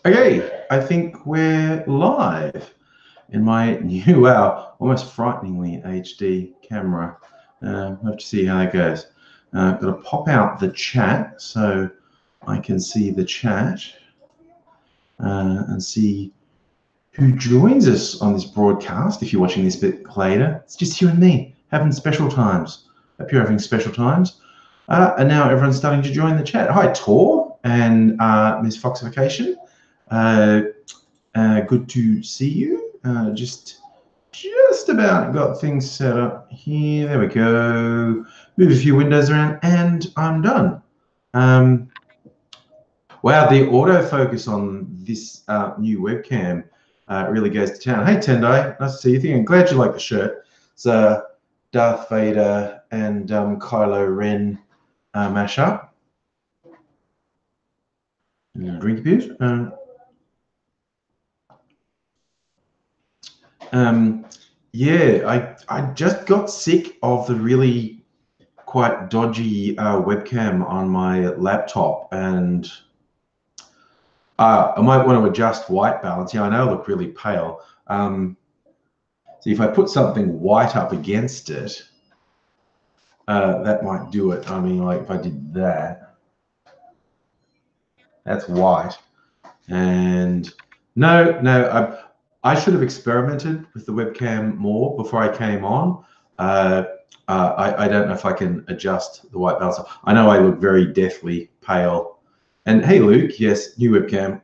Okay, I think we're live in my new, wow, almost frighteningly HD camera. We'll have to see how that goes. I've got to pop out the chat so I can see the chat and see who joins us on this broadcast. If you're watching this bit later, it's just you and me having special times. Hope you're having special times. And now everyone's starting to join the chat. Hi, Tor and Ms. Foxification. Good to see you. Just about got things set up here. There we go. Move a few windows around and I'm done. Wow, the autofocus on this new webcam really goes to town. Hey, Tendai, nice to see you. I'm glad you like the shirt. It's a Darth Vader and Kylo Ren mashup. Drink a bit. Yeah, I just got sick of the really quite dodgy webcam on my laptop, and I might want to adjust white balance. Yeah, I know I look really pale. So if I put something white up against it, that might do it. I mean, like if I did that, that's white. And no, I should have experimented with the webcam more before I came on. I don't know if I can adjust the white balance. I know I look very deathly pale. And hey, Luke, yes, new webcam.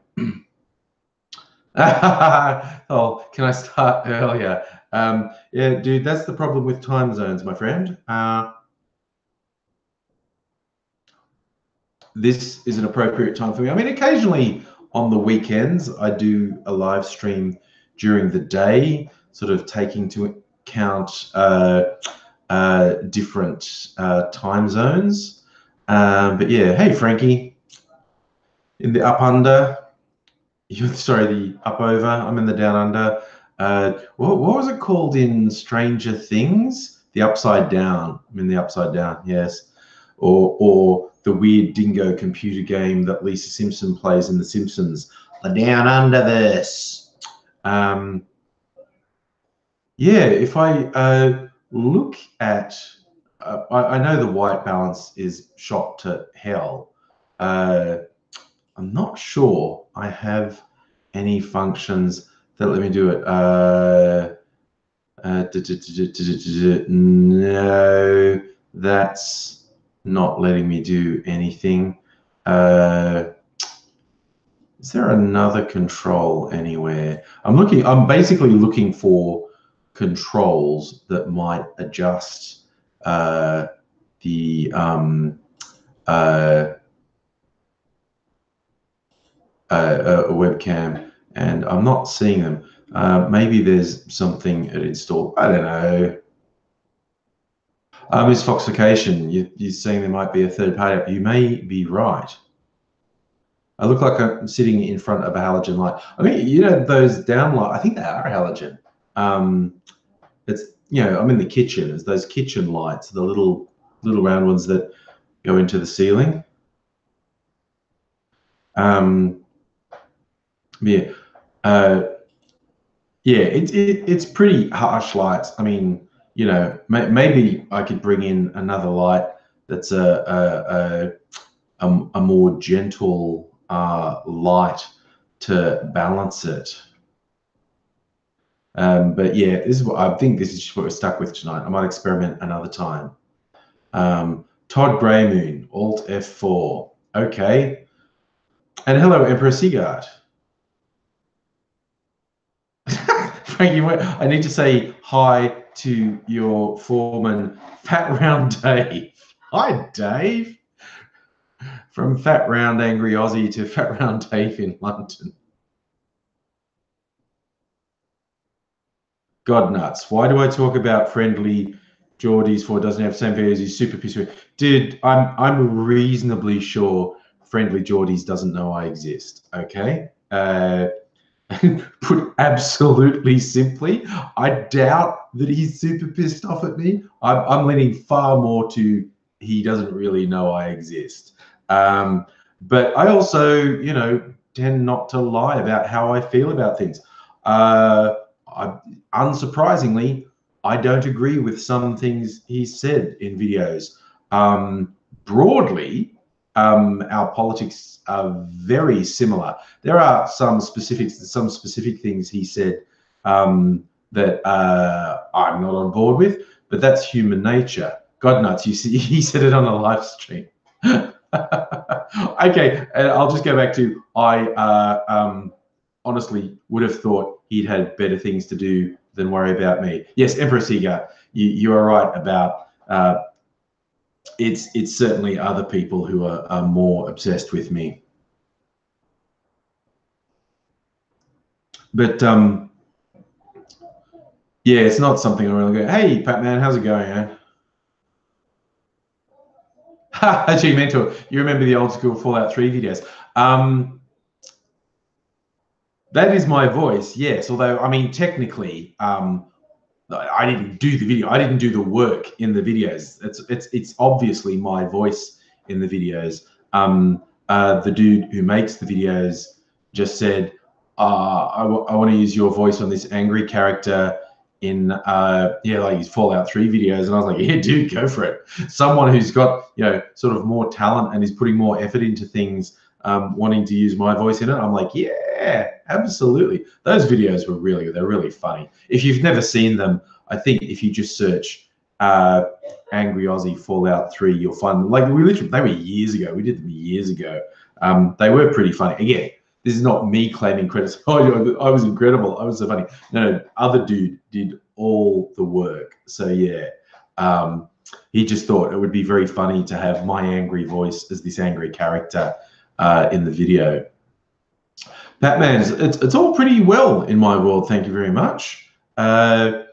Oh, can I start earlier? Yeah, dude, that's the problem with time zones, my friend. This is an appropriate time for me. I mean, occasionally on the weekends, I do a live stream during the day, sort of taking into account different time zones. But yeah, hey, Frankie, in the up under, sorry, the up over, I'm in the down under. What was it called in Stranger Things? The upside down. I'm in the upside down, yes. Or the weird dingo computer game that Lisa Simpson plays in The Simpsons, the Down Underverse. Yeah, if I look at, I know the white balance is shot to hell. I'm not sure I have any functions that let me do it. No, that's not letting me do anything. Is there another control anywhere? I'm basically looking for controls that might adjust the webcam, and I'm not seeing them. Maybe there's something installed. I don't know. Ms. Foxification, you're saying there might be a third party. You may be right. I look like I'm sitting in front of a halogen light. I mean, you know, those downlight, I think they are halogen. It's, you know, I'm in the kitchen. It's those kitchen lights, the little round ones that go into the ceiling. Yeah. Yeah, it's pretty harsh lights. I mean, you know, maybe I could bring in another light that's a more gentle light to balance it. But yeah, this is what I think. This is just what we're stuck with tonight. I might experiment another time. Todd Greymoon, Alt F4. Okay. And hello, Emperor Sigard. Frankie, I need to say hi to your foreman, Fat Round Dave. Hi, Dave. From Fat Round Angry Aussie to Fat Round Dave in London. God nuts. Why do I talk about friendly Geordies for it doesn't have the same videos as Super Pissy? Dude, I'm reasonably sure friendly Geordies doesn't know I exist, okay? Put absolutely simply, I doubt that he's super pissed off at me. I'm leaning far more to he doesn't really know I exist. But I also, you know, tend not to lie about how I feel about things. Unsurprisingly, I don't agree with some things he said in videos. Broadly, our politics are very similar. There are some specific things he said that I'm not on board with, but that's human nature. God nuts, you see, he said it on a live stream. Okay, and I'll just go back to I honestly would have thought he'd had better things to do than worry about me. Yes, Emperor Seeger, you are right about it's certainly other people who are more obsessed with me. But yeah, it's not something I really go, hey, Patman, how's it going, eh? Actually, Mentor, you remember the old school Fallout 3 videos. That is my voice, yes. Although, I mean, technically, I didn't do the video. I didn't do the work in the videos. It's obviously my voice in the videos. The dude who makes the videos just said, I want to use your voice on this angry character in like his Fallout 3 videos. And I was like, yeah, dude, go for it. Someone who's got, sort of more talent and is putting more effort into things, wanting to use my voice in it. I'm like, yeah, absolutely. Those videos were they're really funny. If you've never seen them, I think if you just search AngryAussie Fallout 3, you'll find them. Like, they were years ago. We did them years ago. They were pretty funny. Again, this is not me claiming credits. Oh, I was incredible. I was so funny. No, other dude did all the work. So yeah, he just thought it would be very funny to have my angry voice as this angry character in the video. Batman, it's all pretty well in my world. Thank you very much. Thank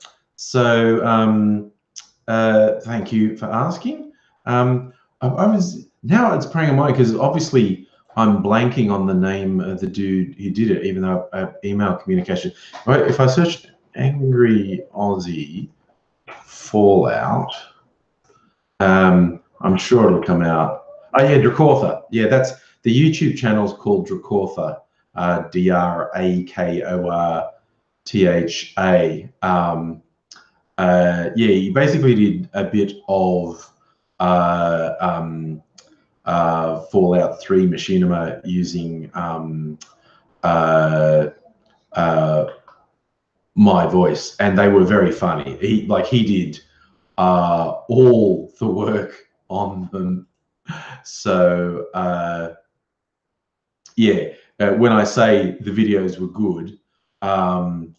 you for asking. Now it's preying on my, because obviously I'm blanking on the name of the dude who did it, even though I have email communication. Right, if I search AngryAussie Fallout, I'm sure it'll come out. Oh yeah, Drakortha. Yeah, that's the YouTube channel is called Drakortha. Drakortha. Yeah, he basically did a bit of Fallout 3 machinima using my voice, and they were very funny. He did all the work on them. So yeah, when I say the videos were good, I'm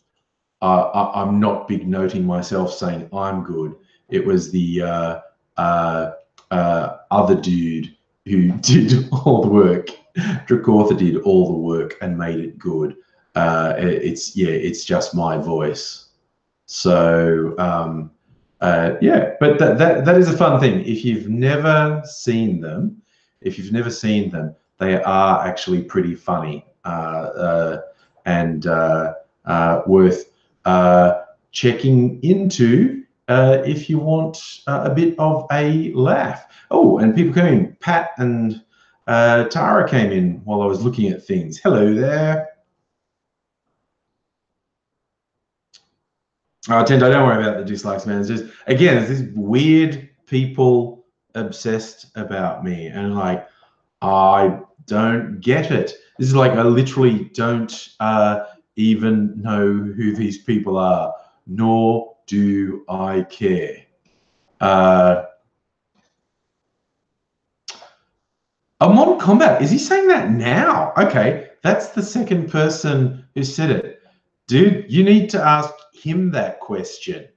not big noting myself saying I'm good. It was the other dude who did all the work. Drakortha did all the work and made it good. It's just my voice. So yeah, but that is a fun thing. If you've never seen them, they are actually pretty funny and worth checking into if you want a bit of a laugh. Oh, and people came in. Pat and Tara came in while I was looking at things. Hello there. Tendo, don't worry about the dislikes, man. It's just, again, it's these weird people obsessed about me, and like, I don't get it. This is like, I literally don't even know who these people are, nor do I care. Modern Combat, is he saying that now? Okay, that's the second person who said it. Dude, you need to ask him that question.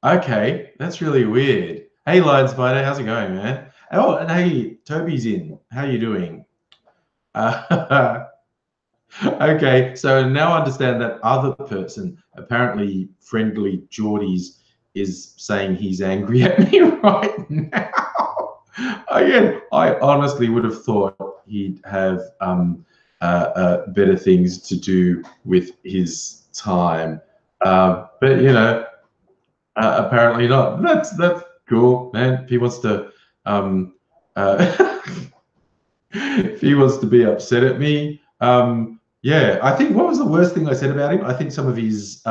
Okay, that's really weird. Hey, Lion Spider, how's it going, man? Oh, and hey, Toby's in. How you doing? Okay, so now I understand that other person, apparently Friendly Geordies, is saying he's angry at me right now. Again, I honestly would have thought he'd have better things to do with his time, but you know, apparently not. That's cool, man. He wants to if he wants to be upset at me, yeah, I think what was the worst thing I said about him? I think some of his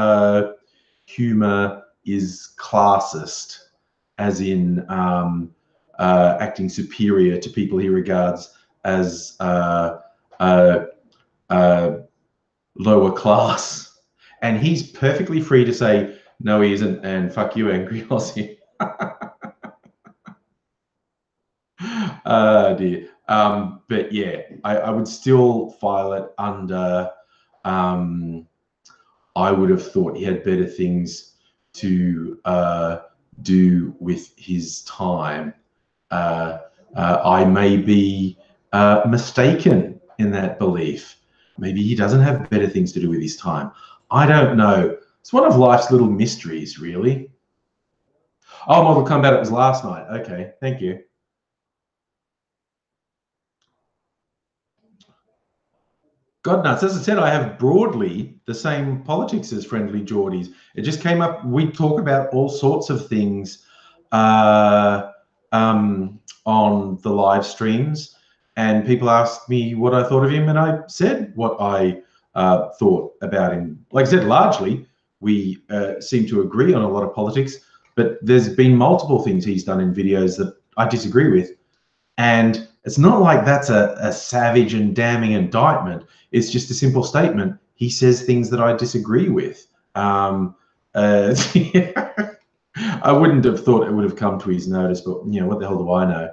humor is classist, as in acting superior to people he regards as lower class. And he's perfectly free to say, no, he isn't, and fuck you, Angry Aussie. Dear. But yeah, I would still file it under. I would have thought he had better things to do with his time. I may be mistaken in that belief. Maybe he doesn't have better things to do with his time. I don't know. It's one of life's little mysteries, really. Oh, Mortal Kombat, it was last night. Okay, thank you. God nuts. As I said, I have broadly the same politics as Friendly Geordies. It just came up. We talk about all sorts of things on the live streams, and people asked me what I thought of him, and I said what I thought about him. Like I said, largely we seem to agree on a lot of politics, but there's been multiple things he's done in videos that I disagree with. And it's not like that's a savage and damning indictment. It's just a simple statement. He says things that I disagree with. I wouldn't have thought it would have come to his notice, but you know, what the hell do I know?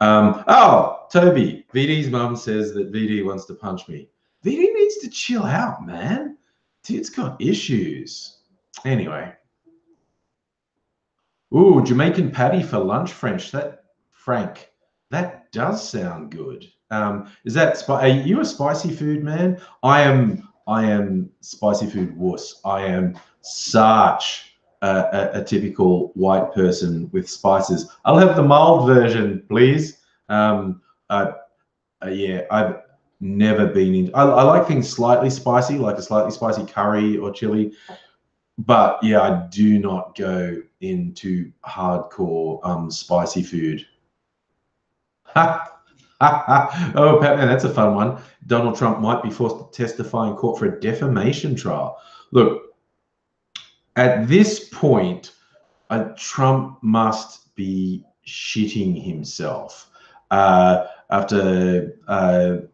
Oh, Toby, VD's mum says that VD wants to punch me. VD needs to chill out, man. Dude's got issues. Anyway. Ooh, Jamaican patty for lunch, Frank. That does sound good. Is that are you a spicy food man? I am spicy food wuss. I am such a typical white person with spices. I'll have the mild version, please. Yeah, I've never been in. I like things slightly spicy, like a slightly spicy curry or chili. But yeah, I do not go into hardcore spicy food. Oh, Patman, that's a fun one. Donald Trump might be forced to testify in court for a defamation trial. Look, at this point, Trump must be shitting himself after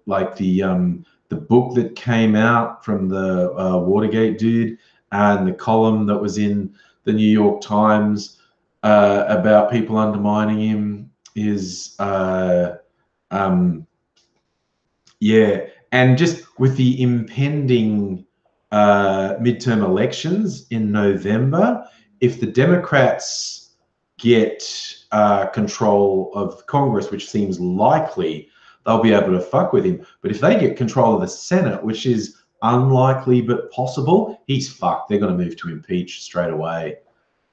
like the book that came out from the Watergate dude and the column that was in the New York Times about people undermining him is yeah, and just with the impending midterm elections in November, if the Democrats get control of Congress, which seems likely, they'll be able to fuck with him. But if they get control of the Senate, which is unlikely but possible, he's fucked. They're going to move to impeach straight away.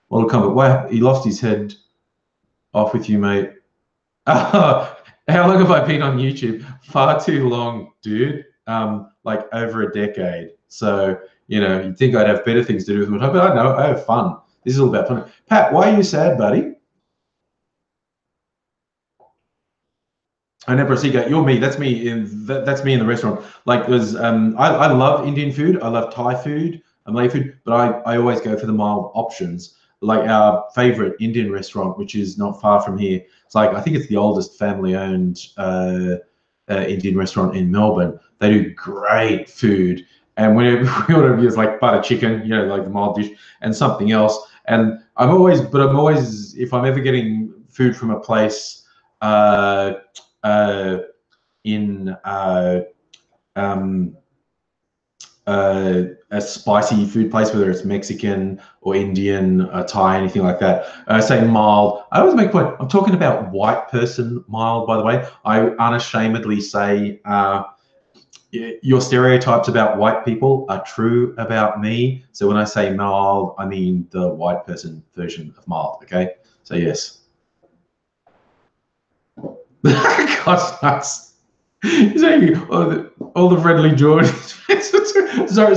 Well, come, but he lost his head off with you, mate. How long have I been on YouTube? Far too long, dude. Like over a decade. So, you know, you'd think I'd have better things to do with my time, but I know I have fun. This is all about fun. Pat, why are you sad, buddy? I never see that. You're me. That's me that's me in the restaurant. Like there's I love Indian food. I love Thai food, Malay food, but I always go for the mild options. Like our favorite Indian restaurant, which is not far from here. It's like, I think it's the oldest family-owned Indian restaurant in Melbourne. They do great food. And whenever we order, it's like butter chicken, you know, like the mild dish, and something else. And I'm always, if I'm ever getting food from a place in a spicy food place, whether it's Mexican or Indian, Thai, anything like that, say mild. I always make a point. I'm talking about white person mild, by the way. I unashamedly say your stereotypes about white people are true about me. So when I say mild, I mean the white person version of mild. Okay. So yes. God's nuts. All the friendly Geordies.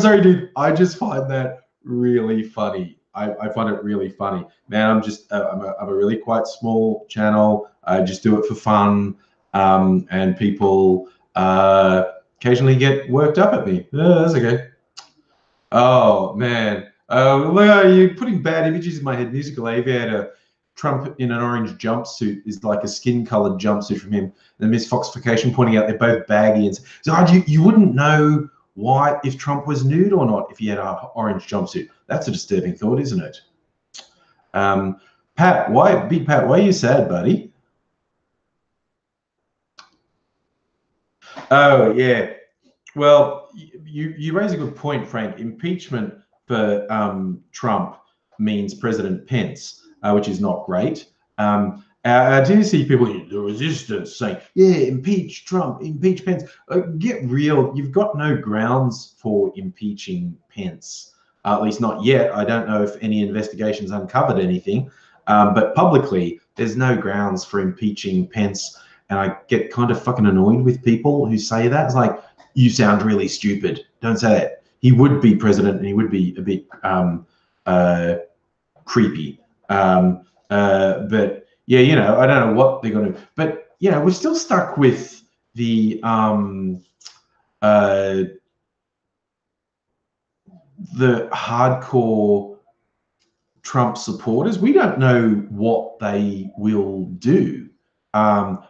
sorry, dude. I just find that really funny. I find it really funny, man. I'm just I'm a really quite small channel. I just do it for fun. and people occasionally get worked up at me. That's okay. Oh man, look, you're putting bad images in my head. Musical Aviator, Trump in an orange jumpsuit is like a skin-colored jumpsuit from him. And Miss Foxification pointing out they're both baggy, and so you wouldn't know why if Trump was nude or not if he had an orange jumpsuit. That's a disturbing thought, isn't it? Pat, Big Pat, why are you sad, buddy? Oh yeah. Well, you raise a good point, Frank. Impeachment for Trump means President Pence, which is not great. I do see people in the resistance saying, yeah, impeach Trump, impeach Pence. Get real. You've got no grounds for impeaching Pence, at least not yet. I don't know if any investigations uncovered anything, but publicly, there's no grounds for impeaching Pence. And I get kind of fucking annoyed with people who say that. It's like, you sound really stupid. Don't say that. He would be president and he would be a bit creepy. But yeah, you know, I don't know what they're going to, but you know, we're still stuck with the hardcore Trump supporters. We don't know what they will do.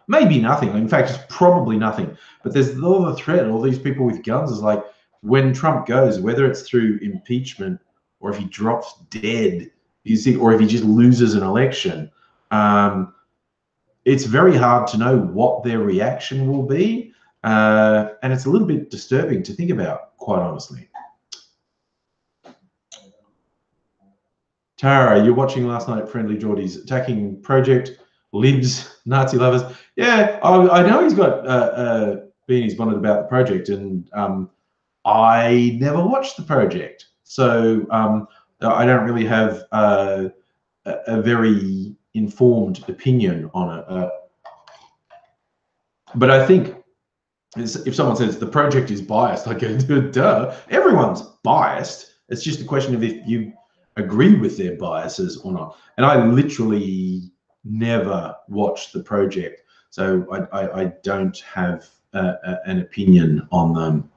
Maybe nothing. In fact, it's probably nothing. But there's all the threat. All these people with guns is like, when Trump goes, whether it's through impeachment or if he drops dead, you see, or if he just loses an election, it's very hard to know what their reaction will be, and it's a little bit disturbing to think about, quite honestly. Tara, you're watching last night, Friendly Geordies attacking Project Libs, Nazi lovers. Yeah, I know he's got beanies bonnet about the project, and I never watched the project, so I don't really have a very informed opinion on it. But I think if someone says the project is biased, I go, duh, everyone's biased. It's just a question of if you agree with their biases or not. And I literally never watched the project, so I don't have an opinion on them.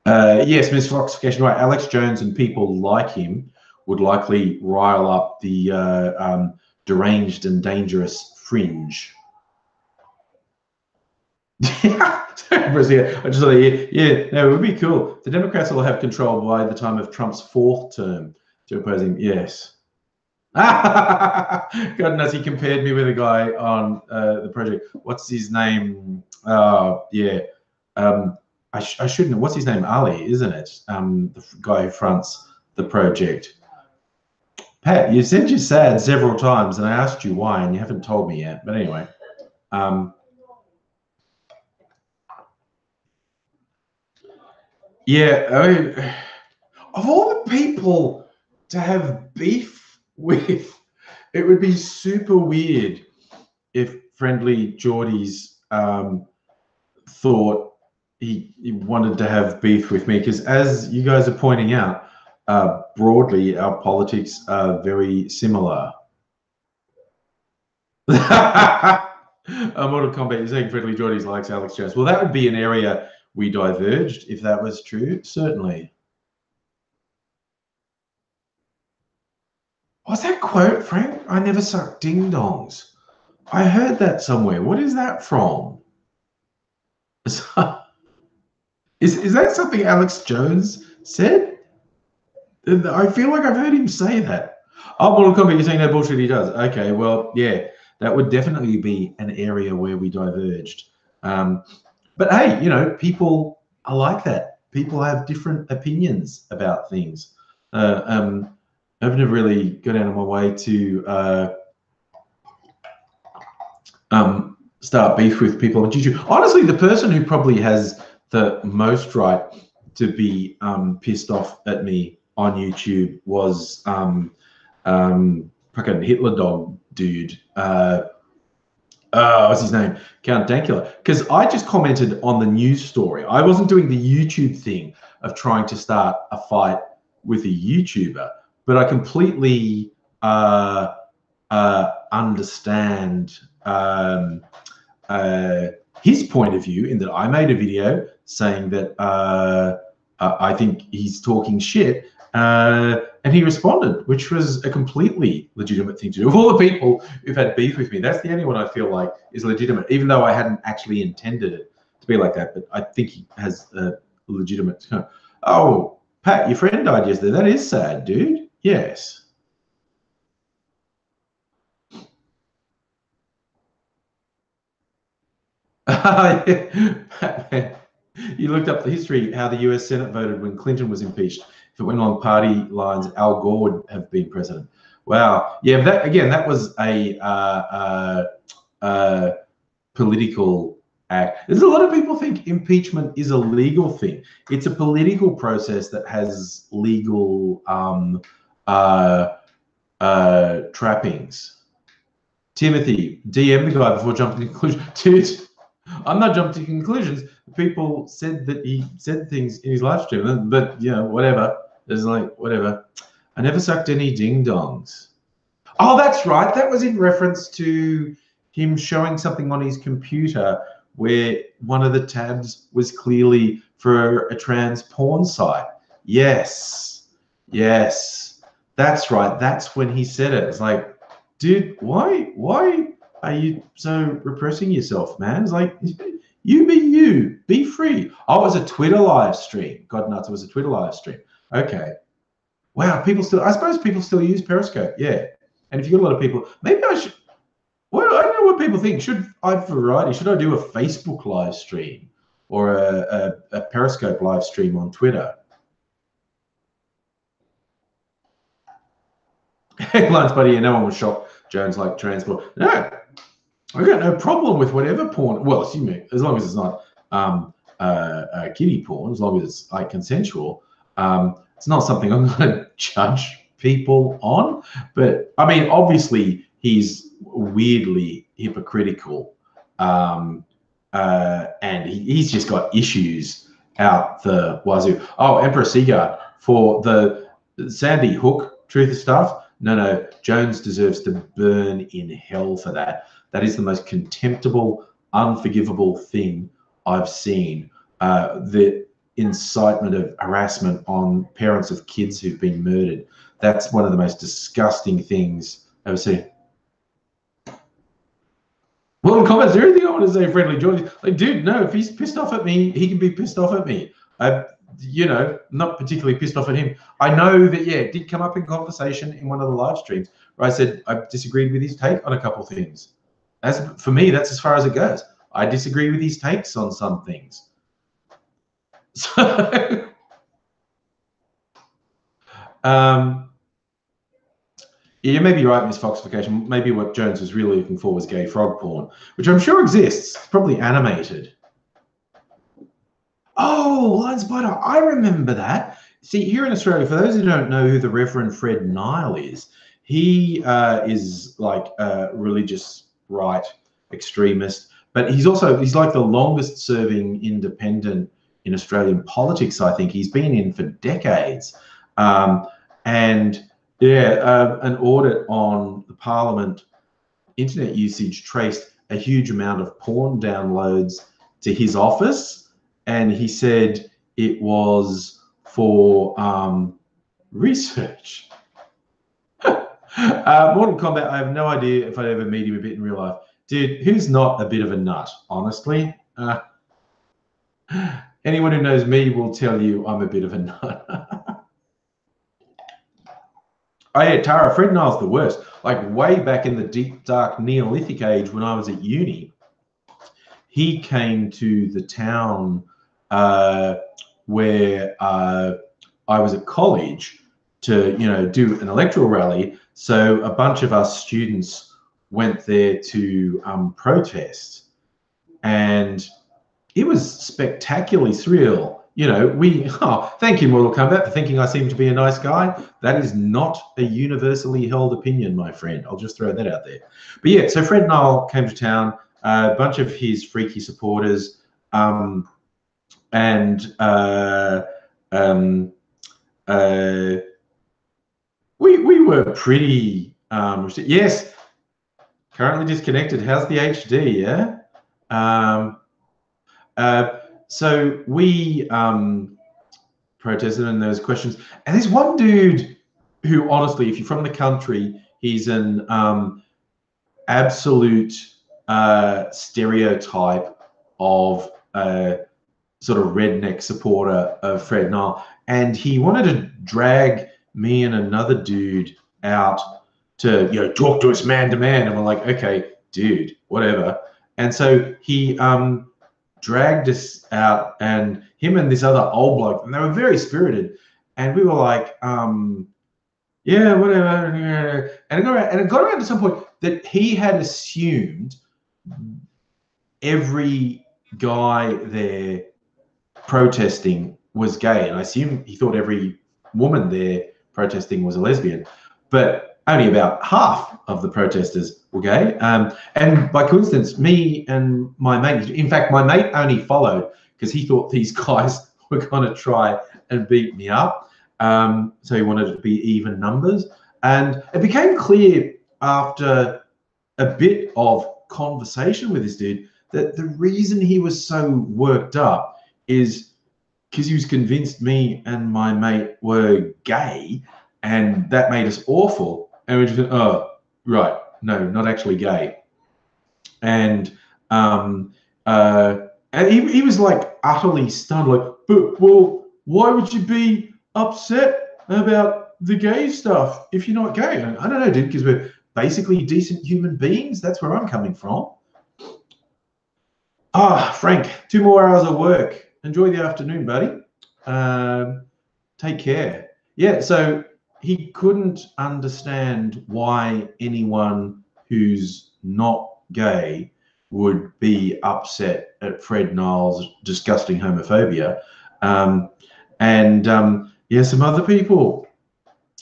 Yes, Ms. Foxification, right. Alex Jones and people like him would likely rile up the deranged and dangerous fringe. I just thought, yeah, no, it would be cool. The Democrats will have control by the time of Trump's fourth term to oppose him. Yes. God knows, he compared me with a guy on the project. What's his name? Yeah. I shouldn't know. What's his name? Ali, isn't it? The guy who fronts the project. Pat, you said you're sad several times, and I asked you why, and you haven't told me yet. But anyway. Yeah, I mean, of all the people to have beef with, it would be super weird if Friendly Geordies thought he wanted to have beef with me, because as you guys are pointing out, broadly, our politics are very similar. Mortal Kombat, you're saying Friendly Geordies likes Alex Jones. Well, that would be an area we diverged if that was true, certainly. What's that quote, Frank? I never suck ding-dongs. I heard that somewhere. What is that from? Is that something Alex Jones said? I feel like I've heard him say that. Oh, Mortal Kombat, you're saying that bullshit he does. Okay, well, yeah, that would definitely be an area where we diverged. But hey, you know, people are like that. People have different opinions about things. I've never really got out of my way to start beef with people on YouTube. Honestly, the person who probably has the most right to be pissed off at me on YouTube was fucking Hitler dog dude. What's his name? Count Dankula. Because I just commented on the news story. I wasn't doing the YouTube thing of trying to start a fight with a YouTuber, but I completely understand his point of view, in that I made a video saying that I think he's talking shit, and he responded, which was a completely legitimate thing to do. Of all the people who've had beef with me, that's the only one I feel like is legitimate, even though I hadn't actually intended it to be like that. But I think he has a legitimate kind of, oh, Pat, your friend died yesterday. That is sad, dude. Yes. You looked up the history, how the US Senate voted when Clinton was impeached. If it went along party lines, Al Gore would have been president. Wow. Yeah, that was a political act. There's a lot of people think impeachment is a legal thing. It's a political process that has legal trappings. Timothy, DM the guy before jumping to conclusions. Dude, I'm not jumping to conclusions. People said that he said things in his live stream, but you know, whatever. There's like, whatever. I never sucked any ding-dongs. Oh, that's right. That was in reference to him showing something on his computer where one of the tabs was clearly for a trans porn site. Yes. Yes. That's right. That's when he said it. It's like, dude, why are you so repressing yourself, man? It's like, you be you, be free. Oh, it was a Twitter live stream. God nuts, it was a Twitter live stream. Okay. Wow, I suppose people still use Periscope, yeah. And if you've got a lot of people, maybe I should, well, I don't know what people think. Should I do a Facebook live stream or a Periscope live stream on Twitter? Headlines, buddy, yeah, no one was shocked. Jones like transport. No, I got no problem with whatever porn. Well, assuming as long as it's not kiddie porn, as long as it's like consensual. It's not something I'm going to judge people on. But I mean, obviously, he's weirdly hypocritical, and he's just got issues out the wazoo. Oh, Emperor Seaguard for the Sandy Hook truth stuff. No, Jones deserves to burn in hell for that. That is the most contemptible, unforgivable thing I've seen. The incitement of harassment on parents of kids who've been murdered. That's one of the most disgusting things I've ever seen. Well, in comments, everything I want to say, Friendly George. Like, dude, no, if he's pissed off at me, he can be pissed off at me. You know, not particularly pissed off at him. I know that, yeah, it did come up in conversation in one of the live streams where I said I disagreed with his take on a couple of things. For me, that's as far as it goes. I disagree with his takes on some things. So, you may be right, Miss Foxification. Maybe what Jones was really looking for was gay frog porn, which I'm sure exists. It's probably animated. Oh, Lion Spider, I remember that. See, here in Australia, for those who don't know who the Reverend Fred Nile is, he is like a religious right extremist, but he's like the longest serving independent in Australian politics, I think. He's been in for decades. And yeah, an audit on the Parliament internet usage traced a huge amount of porn downloads to his office. And he said it was for research. Mortal Kombat, I have no idea if I'd ever meet him a bit in real life. Dude, who's not a bit of a nut, honestly? Anyone who knows me will tell you I'm a bit of a nut. Oh yeah, Tara, Fred Nile's the worst. Like way back in the deep, dark Neolithic age when I was at uni, he came to the town where I was at college to, do an electoral rally. So a bunch of us students went there to protest, and it was spectacularly surreal. Thank you, Mortal Kombat, for thinking I seem to be a nice guy. That is not a universally held opinion, my friend. I'll just throw that out there. But yeah, so Fred Nile came to town, a bunch of his freaky supporters, we were pretty, yes, currently disconnected. How's the HD, yeah? So we protested, and there was questions. And there's one dude who, honestly, if you're from the country, he's an absolute stereotype of a sort of redneck supporter of Fred Nile. And he wanted to drag me and another dude out to, you know, talk to us man to man. And we're like, okay, dude, whatever. And so he dragged us out, and him and this other old bloke, and they were very spirited. And we were like, yeah, whatever. And it got around to some point that he had assumed every guy there protesting was gay. And I assume he thought every woman there protesting was a lesbian. But only about half of the protesters were gay. And by coincidence, me and my mate, in fact, my mate only followed because he thought these guys were going to try and beat me up. So he wanted it to be even numbers. And it became clear after a bit of conversation with this dude that the reason he was so worked up is because he was convinced me and my mate were gay, and that made us awful. And we just went, oh, right, no, not actually gay. And he was like utterly stunned, like, but, well, why would you be upset about the gay stuff if you're not gay? And I don't know, dude, because we're basically decent human beings. That's where I'm coming from. Frank, 2 more hours of work. Enjoy the afternoon, buddy. Take care. Yeah, so he couldn't understand why anyone who's not gay would be upset at Fred Nile's disgusting homophobia. Yeah, some other people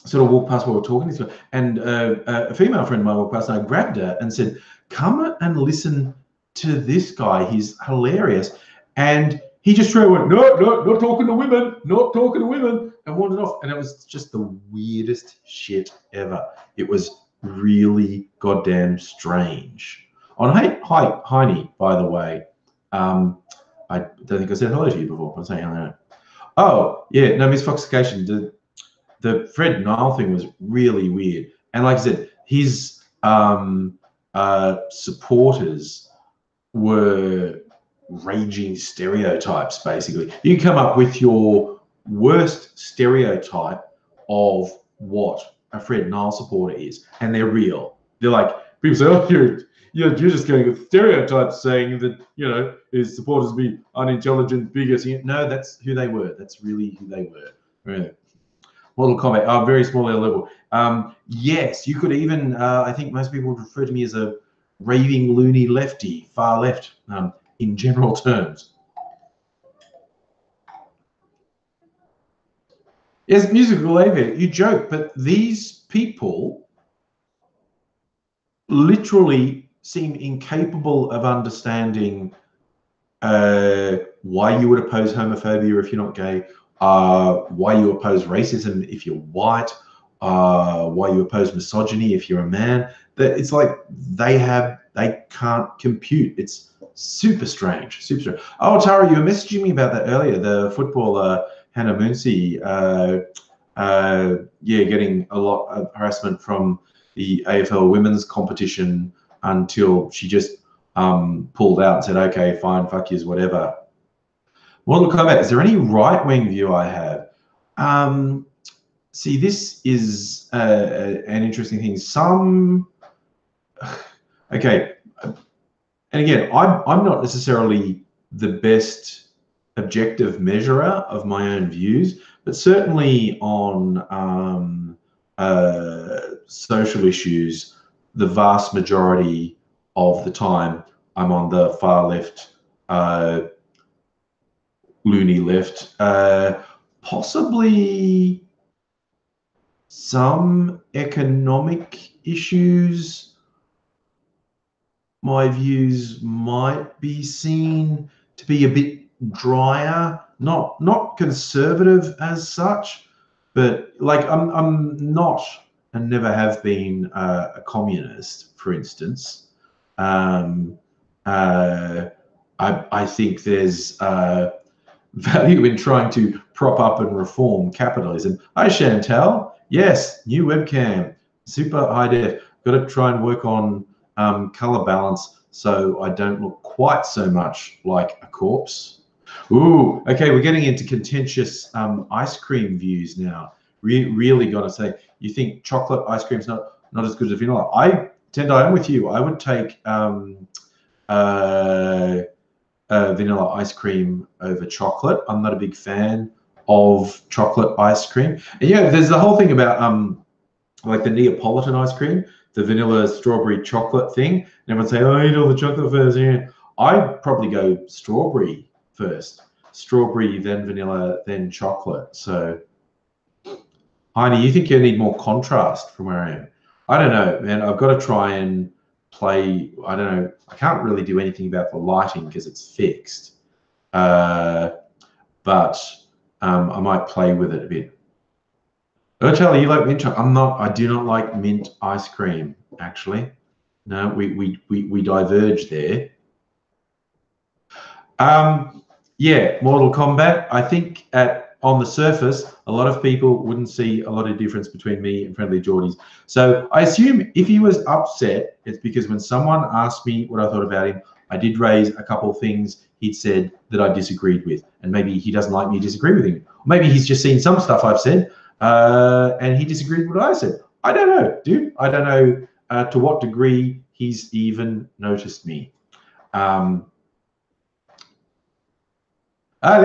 sort of walked past while we were talking to this guy, and a female friend of mine walked past, and I grabbed her and said, come and listen to this guy. He's hilarious. And he just straight went, no, not talking to women, not talking to women, and wandered off. And it was just the weirdest shit ever. It was really goddamn strange. Hi, Heine, by the way. I don't think I said hello to you before. I'm saying hello. Oh, yeah, no, misfoxication. The Fred Nile thing was really weird. And like I said, his supporters were raging stereotypes, basically. You come up with your worst stereotype of what a Fred Nile supporter is, and they're real. They're like, people say, oh, you're just going with stereotypes saying that, you know, his supporters be unintelligent, bigots. No, that's who they were. That's really who they were. Really. Mortal Kombat, very small level. Yes, you could even, I think most people would refer to me as a raving loony lefty, far left, in general terms. Yes, musical behavior, you joke, but these people literally seem incapable of understanding why you would oppose homophobia if you're not gay, why you oppose racism if you're white, why you oppose misogyny if you're a man. It's like they can't compute. It's super strange, super strange. Oh, Tara, you were messaging me about that earlier. The footballer Hannah Moonsey, getting a lot of harassment from the AFL women's competition until she just pulled out and said, okay, fine, fuck yous, whatever. Mortal Kombat, is there any right-wing view I have? See, this is an interesting thing. Okay, and again, I'm not necessarily the best objective measurer of my own views, but certainly on social issues, the vast majority of the time, I'm on the far left, loony left. Possibly some economic issues, my views might be seen to be a bit drier, not conservative as such, but like I'm not and never have been a communist, for instance. I think there's value in trying to prop up and reform capitalism. Hi, Chantel. Yes, new webcam, super high def. Got to try and work on color balance so I don't look quite so much like a corpse. Ooh, okay, we're getting into contentious ice cream views now. Really got to say, you think chocolate ice cream's not as good as vanilla? I'm with you. I would take vanilla ice cream over chocolate. I'm not a big fan of chocolate ice cream. And yeah, there's the whole thing about like the Neapolitan ice cream, the vanilla strawberry chocolate thing. And everyone say, oh, eat all the chocolate first. Yeah. I'd probably go strawberry first. Strawberry, then vanilla, then chocolate. So, Heine, you think you need more contrast from where I am? I don't know, man. I've got to try and play. I don't know. I can't really do anything about the lighting because it's fixed. But I might play with it a bit. Oh, Charlie, you like mint chocolate? I'm not. I do not like mint ice cream. Actually, no. We diverge there. Yeah, Mortal Kombat. I think on the surface, a lot of people wouldn't see a lot of difference between me and Friendly Geordies. So I assume if he was upset, it's because when someone asked me what I thought about him, I did raise a couple of things he'd said that I disagreed with. And maybe he doesn't like me disagree with him. Or maybe he's just seen some stuff I've said and he disagreed with what I said. I don't know, dude. I don't know to what degree he's even noticed me. There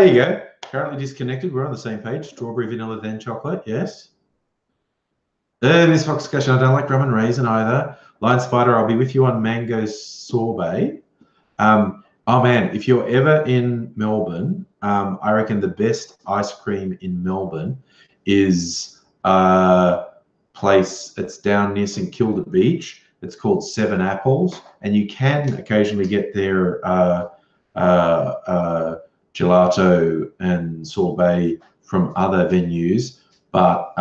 you go. Currently disconnected. We're on the same page. Strawberry, vanilla, then chocolate. Yes. This Fox discussion. I don't like rum and raisin either. Lion Spider, I'll be with you on mango sorbet. Oh man, if you're ever in Melbourne, I reckon the best ice cream in Melbourne is a place that's down near St Kilda Beach. It's called Seven Apples, and you can occasionally get their gelato and sorbet from other venues, but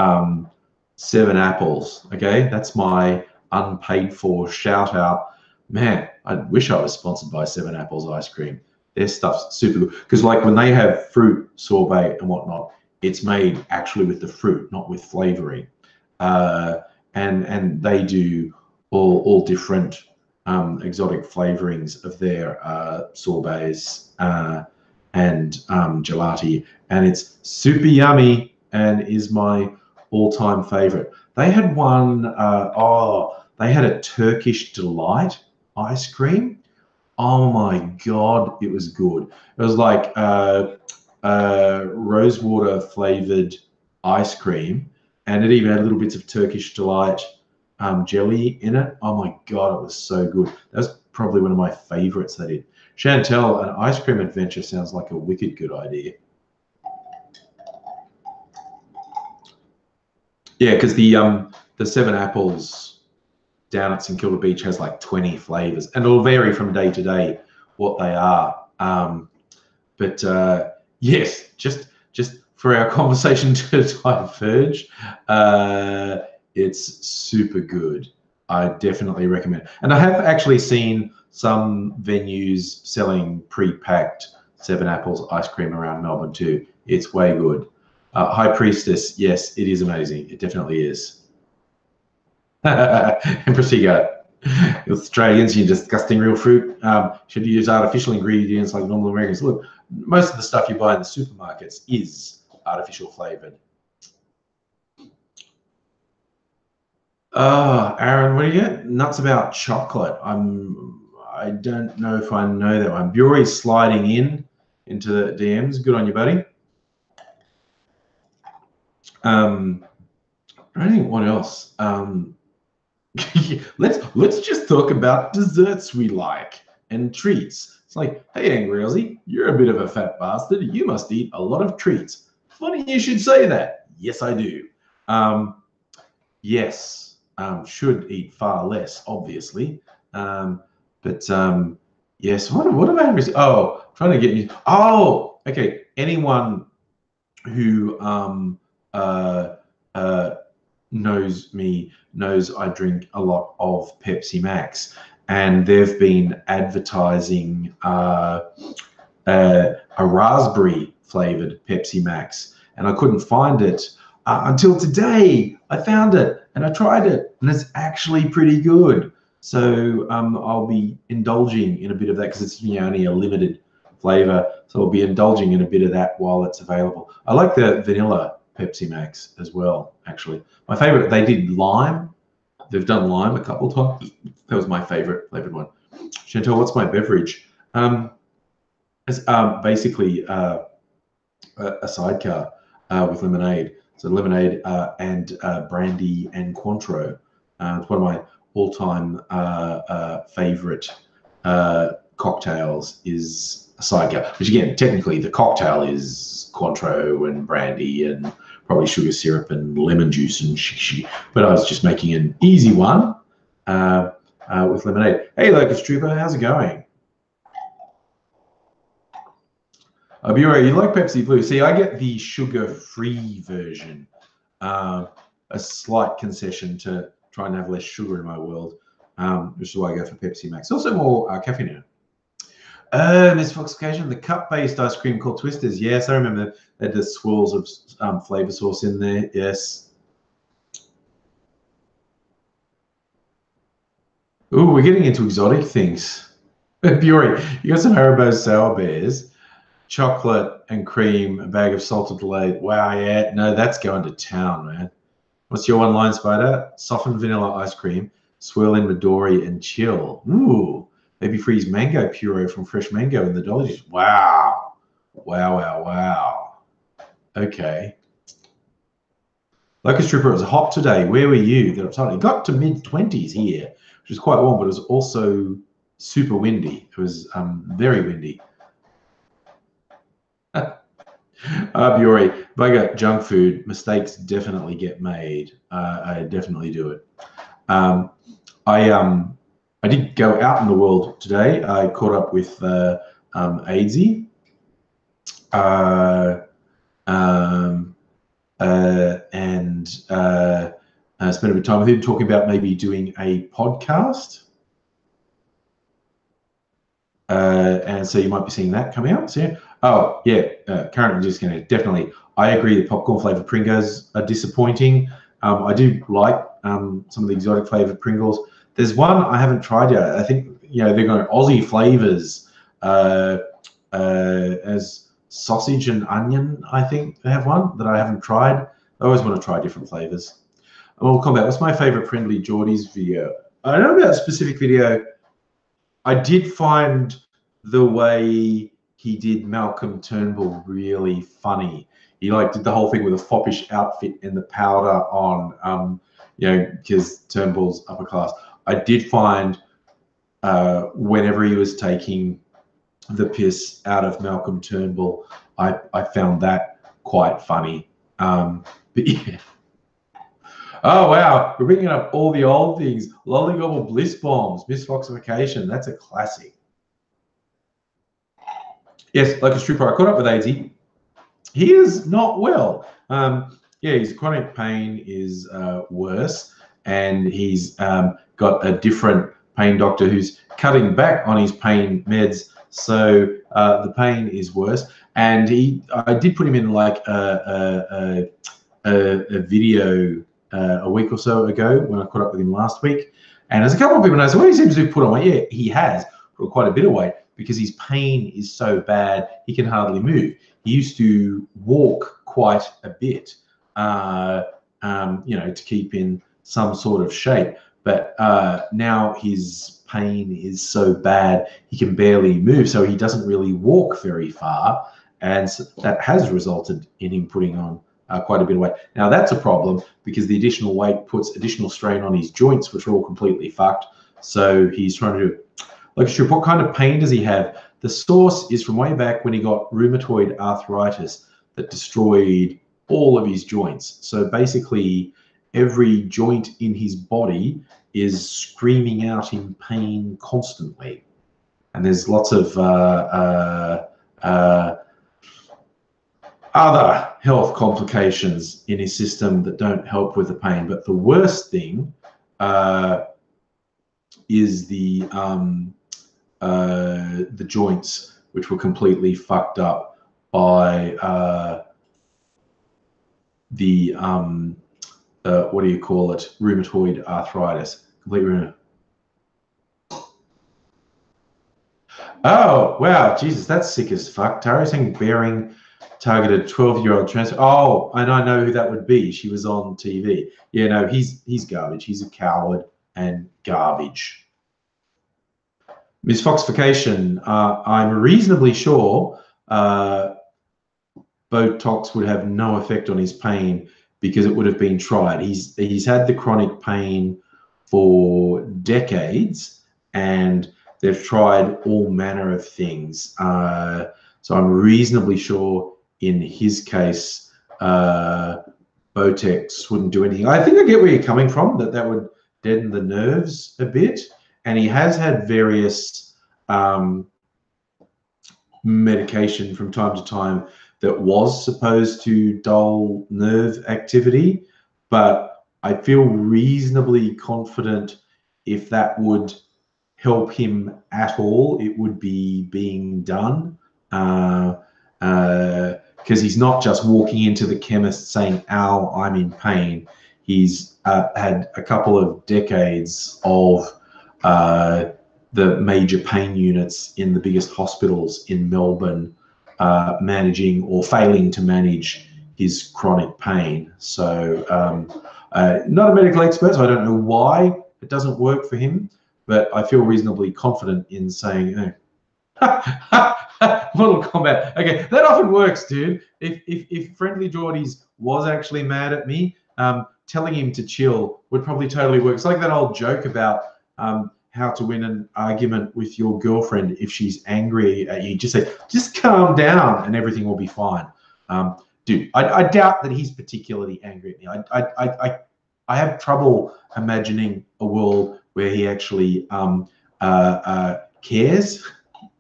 Seven Apples, okay, that's my unpaid for shout out. Man, I wish I was sponsored by Seven Apples ice cream. Their stuff's super good because, like, when they have fruit sorbet and whatnot, it's made actually with the fruit, not with flavoring, and they do all different exotic flavorings of their sorbets and gelati, and it's super yummy and is my all-time favorite. They had one, they had a Turkish delight ice cream. Oh my God, it was good. It was like rosewater flavored ice cream, and it even had little bits of Turkish delight jelly in it. Oh my God, it was so good. That was probably one of my favorites they did. Chantel, an ice cream adventure sounds like a wicked good idea. Yeah, because the Seven Apples down at St Kilda Beach has like 20 flavors, and it'll vary from day to day what they are. But yes, just for our conversation to diverge, it's super good. I definitely recommend it. And I have actually seen some venues selling pre-packed Seven Apples ice cream around Melbourne too. It's way good. High Priestess, yes, it is amazing. It definitely is. Empress Australians, you disgusting real fruit. Should you use artificial ingredients like normal Americans? Look, most of the stuff you buy in the supermarkets is artificial flavored. Aaron, what do you get? Nuts about chocolate. I don't know if I know that one. Bury's sliding into the DMs. Good on you, buddy. I don't think what else. Let's just talk about desserts we like and treats. It's like, hey, AngryAussie, you're a bit of a fat bastard. You must eat a lot of treats. Funny you should say that. Yes, I do. Yes. Should eat far less, obviously. But yes, what am I angry? Oh, trying to get you. Oh, okay. Anyone who knows me knows I drink a lot of Pepsi Max, and they've been advertising a raspberry flavored Pepsi Max, and I couldn't find it until today. I found it and I tried it, and it's actually pretty good. So I'll be indulging in a bit of that because it's only a limited flavor. So I'll be indulging in a bit of that while it's available. I like the vanilla Pepsi Max as well, actually. My favorite, they did lime. They've done lime a couple times. That was my favorite flavored one. Chantal, what's my beverage? It's basically a sidecar with lemonade. So lemonade and brandy and Cointreau. It's one of my all-time favorite cocktails is a sidecar, which again, technically the cocktail is Cointreau and brandy and probably sugar syrup and lemon juice and but I was just making an easy one with lemonade. Hey, Locust Trooper, how's it going? Abura, you like Pepsi Blue? See, I get the sugar-free version. A slight concession to try and have less sugar in my world, which is why I go for Pepsi Max. Also more caffeine in it. Miss Fox Occasion, the cup-based ice cream called Twisters. Yes, I remember they had the swirls of flavor sauce in there. Yes. Ooh, we're getting into exotic things. Bury, you got some Haribo Sour Bears, chocolate and cream, a bag of salted Delight. Wow, yeah. No, that's going to town, man. What's your one-line, Spider? Softened vanilla ice cream, swirl in Midori, and chill. Ooh. Maybe freeze mango puree from fresh mango in the dollies. Wow. Wow, wow, wow. Okay. Locust Trooper, it was hot today. Where were you? It got to mid-20s here, which is quite warm, but it was also super windy. It was very windy. Bury, if I got junk food, mistakes definitely get made. I definitely do it. I did go out in the world today. I caught up with AngryAussie, and spent a bit of time with him talking about maybe doing a podcast. And so you might be seeing that coming out soon. Oh, yeah, currently just going to definitely, I agree that popcorn flavored Pringles are disappointing. I do like some of the exotic flavored Pringles. There's one I haven't tried yet. I think, they're going Aussie flavors as sausage and onion. I think they have one that I haven't tried. I always want to try different flavors. Mortal Kombat, what's my favorite Friendly Geordies video? I don't know about a specific video. I did find the way he did Malcolm Turnbull really funny. He did the whole thing with a foppish outfit and the powder on, because Turnbull's upper class. I did find whenever he was taking the piss out of Malcolm Turnbull, I found that quite funny. But yeah. Oh, wow. We're bringing up all the old things. Lollygobble Bliss Bombs, Miss Foxification. That's a classic. Yes, Locust Trooper, I caught up with AZ. He is not well. Yeah, his chronic pain is worse, and he's got a different pain doctor who's cutting back on his pain meds, so the pain is worse. And I did put him in a video a week or so ago when I caught up with him last week. And as a couple of people know, so what he seems to have put on weight, yeah, he has put quite a bit of weight because his pain is so bad he can hardly move. He used to walk quite a bit, to keep in some sort of shape. But now his pain is so bad he can barely move, so he doesn't really walk very far. And so that has resulted in him putting on quite a bit of weight. Now that's a problem because the additional weight puts additional strain on his joints, which are all completely fucked. So he's trying to do, what kind of pain does he have? The source is from way back when he got rheumatoid arthritis that destroyed all of his joints. So basically every joint in his body is screaming out in pain constantly. And there's lots of other health complications in his system that don't help with the pain. But the worst thing is the joints, which were completely fucked up by the what do you call it? Rheumatoid arthritis. Complete rheumatoid. Oh, wow, Jesus, that's sick as fuck. Tara saying bearing targeted 12-year-old transfer. Oh, and I know who that would be. She was on TV. Yeah, no, he's garbage. He's a coward and garbage. Miss Foxification, I'm reasonably sure Botox would have no effect on his pain because it would have been tried. He's had the chronic pain for decades, and they've tried all manner of things. So I'm reasonably sure in his case, Botox wouldn't do anything. I think I get where you're coming from, that would deaden the nerves a bit. And he has had various medication from time to time that was supposed to dull nerve activity, but I feel reasonably confident if that would help him at all, it would be being done, because he's not just walking into the chemist saying, ow, I'm in pain. He's had a couple of decades of the major pain units in the biggest hospitals in Melbourne managing or failing to manage his chronic pain. So not a medical expert, so I don't know why it doesn't work for him, but I feel reasonably confident in saying, Mortal Kombat. Okay, that often works, dude. If Friendly Geordies was actually mad at me, telling him to chill would probably totally work. It's like that old joke about how to win an argument with your girlfriend if she's angry at you. Just say, just calm down and everything will be fine. Dude, I doubt that he's particularly angry at me. I have trouble imagining a world where he actually cares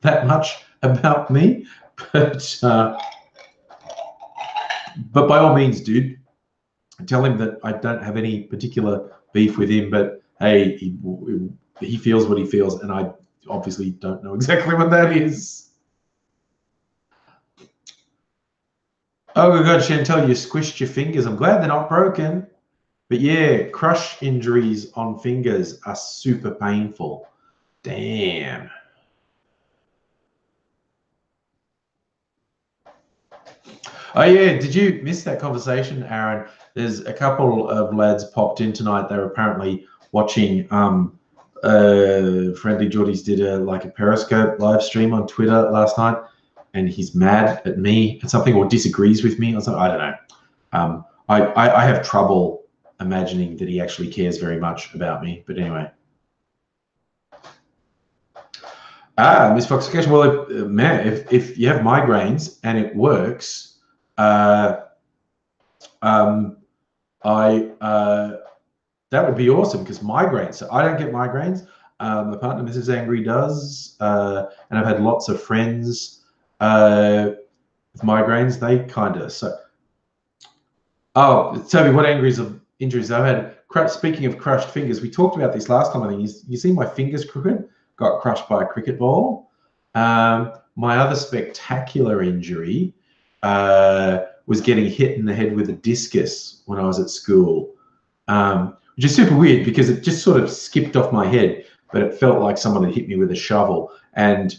that much about me. But by all means, dude, tell him that I don't have any particular beef with him, but hey, he feels what he feels, and I obviously don't know exactly what that is. Oh my God, Chantel, you squished your fingers. I'm glad they're not broken. But yeah, crush injuries on fingers are super painful. Damn. Oh yeah, did you miss that conversation, Aaron? There's a couple of lads popped in tonight. They were apparently watching Friendly Geordies did a Periscope live stream on Twitter last night, and he's mad at me at something or disagrees with me or something. I don't know. I have trouble imagining that he actually cares very much about me. But anyway. Miss Foxification. Well, man, if you have migraines and it works, that would be awesome, because migraines. So I don't get migraines. My partner, Mrs. Angry, does, and I've had lots of friends with migraines. They kind of so. Oh, Toby, what injuries I've had? Speaking of crushed fingers, we talked about this last time. I think you see my fingers crooked. Got crushed by a cricket ball. My other spectacular injury was getting hit in the head with a discus when I was at school, which is super weird because it just sort of skipped off my head, but it felt like someone had hit me with a shovel. And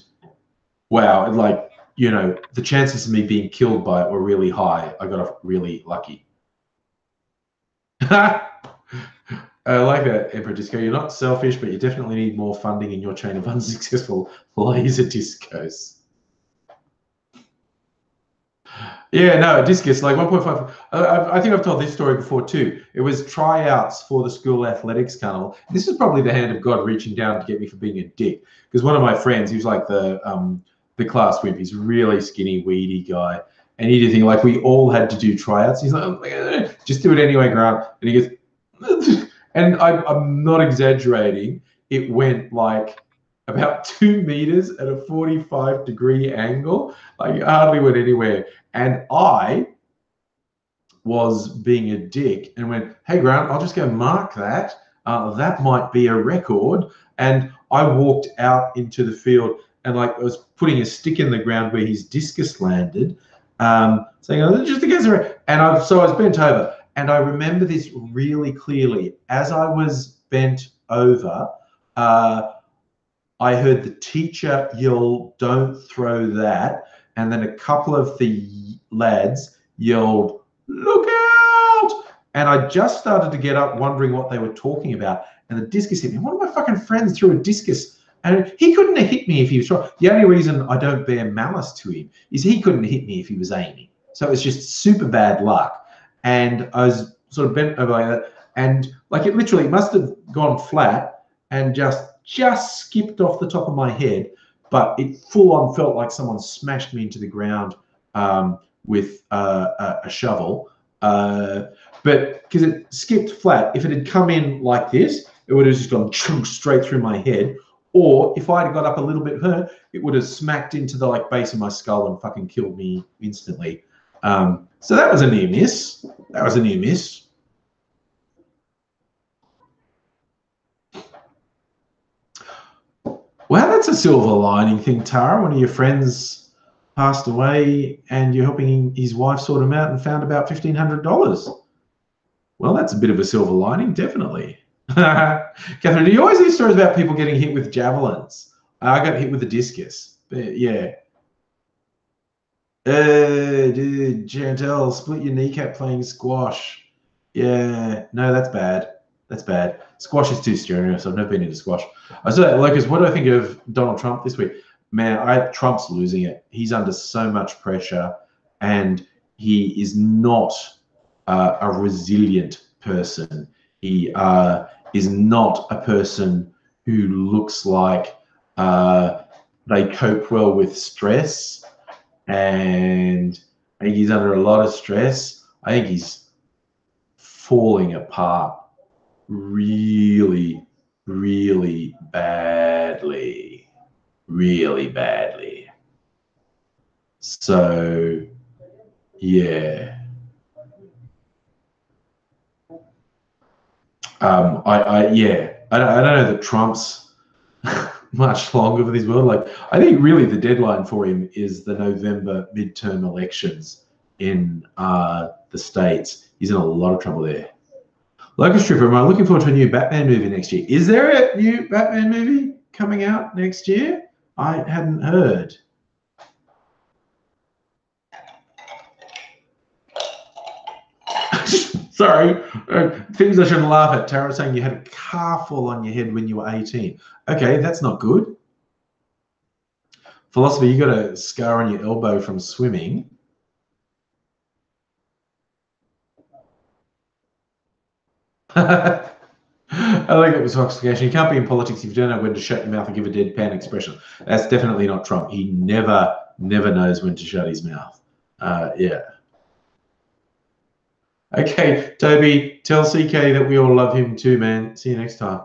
wow, the chances of me being killed by it were really high. I got off really lucky. I like that, Emperor Disco. You're not selfish, but you definitely need more funding in your chain of unsuccessful laser discos. Yeah, no, discus, like 1.5. I think I've told this story before too. It was tryouts for the school athletics kennel. This is probably the hand of God reaching down to get me for being a dick. Because one of my friends, he was like the class wimp. He's a really skinny, weedy guy. And he did think, like, we all had to do tryouts. He's like, just do it anyway, Grant. And he goes, and I'm not exaggerating. It went like about 2 meters at a 45-degree angle. Like, it hardly went anywhere. And I was being a dick and went, hey, Grant, I'll just go mark that. That might be a record. And I walked out into the field and like I was putting a stick in the ground where his discus landed, saying, oh, just against the record. And so I was bent over. And I remember this really clearly. As I was bent over, I heard the teacher yell, don't throw that. And then a couple of the lads yelled, look out! And I just started to get up wondering what they were talking about. And the discus hit me. One of my fucking friends threw a discus. And he couldn't have hit me if he was trying. The only reason I don't bear malice to him is he couldn't hit me if he was aiming. So it was just super bad luck. And I was sort of bent over like that. And like it literally must have gone flat and just skipped off the top of my head, but it full on felt like someone smashed me into the ground with a shovel. But because it skipped flat, if it had come in like this, it would have just gone straight through my head. Or if I had got up a little bit hurt, it would have smacked into the like base of my skull and fucking killed me instantly. So that was a near miss. That was a near miss. Well, that's a silver lining thing, Tara. One of your friends passed away and you're helping his wife sort him out and found about $1,500. Well, that's a bit of a silver lining, definitely. Catherine, do you always hear stories about people getting hit with javelins? I got hit with a discus. Yeah. Dude, Chantel, split your kneecap playing squash. Yeah, no, that's bad. That's bad. Squash is too strenuous. I've never been into squash. I said, Lucas, what do I think of Donald Trump this week? Man, Trump's losing it. He's under so much pressure, and he is not a resilient person. He is not a person who looks like they cope well with stress, and I think he's under a lot of stress. I think he's falling apart really, really badly. Really badly. So, yeah. I don't know that Trump's much longer for this world. Like, I think really the deadline for him is the November midterm elections in the States. He's in a lot of trouble there. Locust Tripper, am I looking forward to a new Batman movie next year? Is there a new Batman movie coming out next year? I hadn't heard. Sorry, things I shouldn't laugh at. Tara saying you had a car fall on your head when you were 18. Okay, that's not good. Philosophy, you got a scar on your elbow from swimming. I like it with sophistication. You can't be in politics if you don't know when to shut your mouth and give a deadpan expression. That's definitely not Trump. He never knows when to shut his mouth. Yeah. Okay, Toby, tell CK that we all love him too, man. See you next time.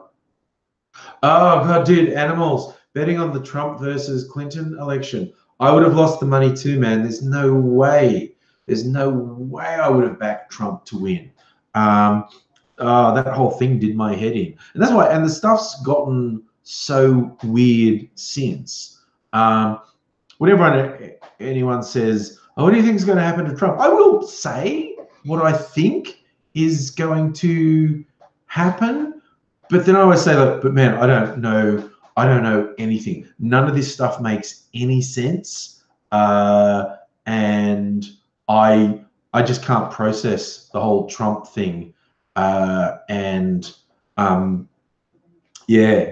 Oh, God, dude, animals. Betting on the Trump versus Clinton election. I would have lost the money too, man. There's no way. There's no way I would have backed Trump to win. That whole thing did my head in. And that's why, and the stuff's gotten so weird since. Whenever anyone says, oh, what do you think is going to happen to Trump? I will say what I think is going to happen. But then I always say, look, but man, I don't know anything. None of this stuff makes any sense. And I just can't process the whole Trump thing. Yeah,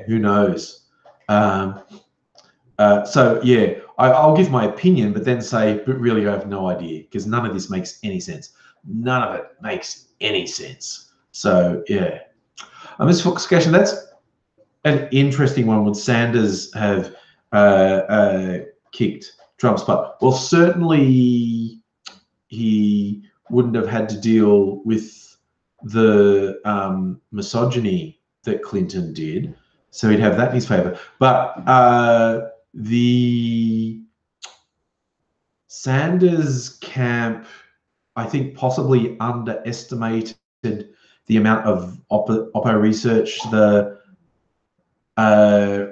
who knows? So yeah, I'll give my opinion, but then say, but really, I have no idea because none of this makes any sense. None of it makes any sense. So yeah, Ms. Foxcation, that's an interesting one. Would Sanders have kicked Trump's butt? Well, certainly he wouldn't have had to deal with the misogyny that Clinton did, so he'd have that in his favor. But the Sanders camp, I think, possibly underestimated the amount of oppo research the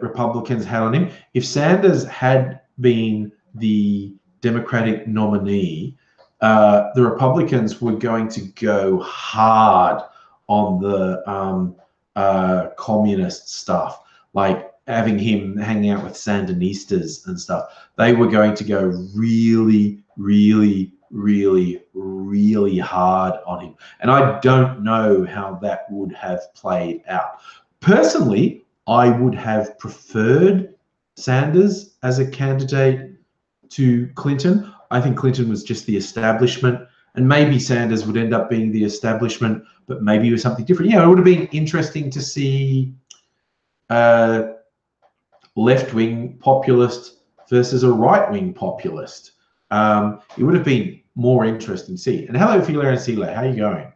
Republicans had on him. If Sanders had been the Democratic nominee, the Republicans were going to go hard on the communist stuff, like having him hanging out with Sandinistas and stuff. They were going to go really, really, really, really hard on him. And I don't know how that would have played out. Personally, I would have preferred Sanders as a candidate to Clinton. I think Clinton was just the establishment, and maybe Sanders would end up being the establishment, but maybe it was something different. Yeah, it would have been interesting to see left-wing populist versus a right-wing populist. It would have been more interesting to see. And hello, Fila and Sila, how are you going?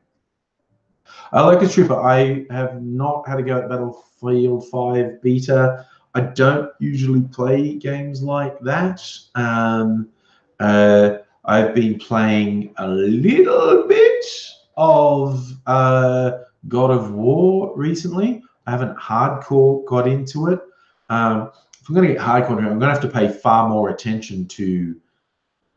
Locust Trooper, I have not had a go at Battlefield 5 beta. I don't usually play games like that. I've been playing a little bit of God of War recently. I haven't hardcore got into it. If I'm going to get hardcore, I'm going to have to pay far more attention to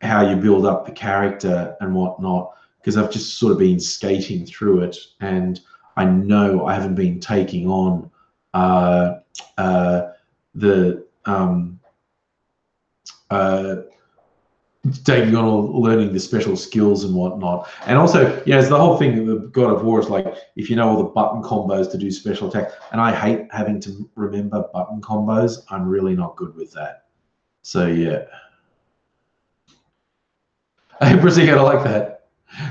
how you build up the character and whatnot, because I've just sort of been skating through it, and I know I haven't been taking on learning the special skills and whatnot. And also, yeah, it's the whole thing that the God of War is like, if you know all the button combos to do special attack, and I hate having to remember button combos. I'm really not good with that. So yeah. Hey, Brazil, I like that.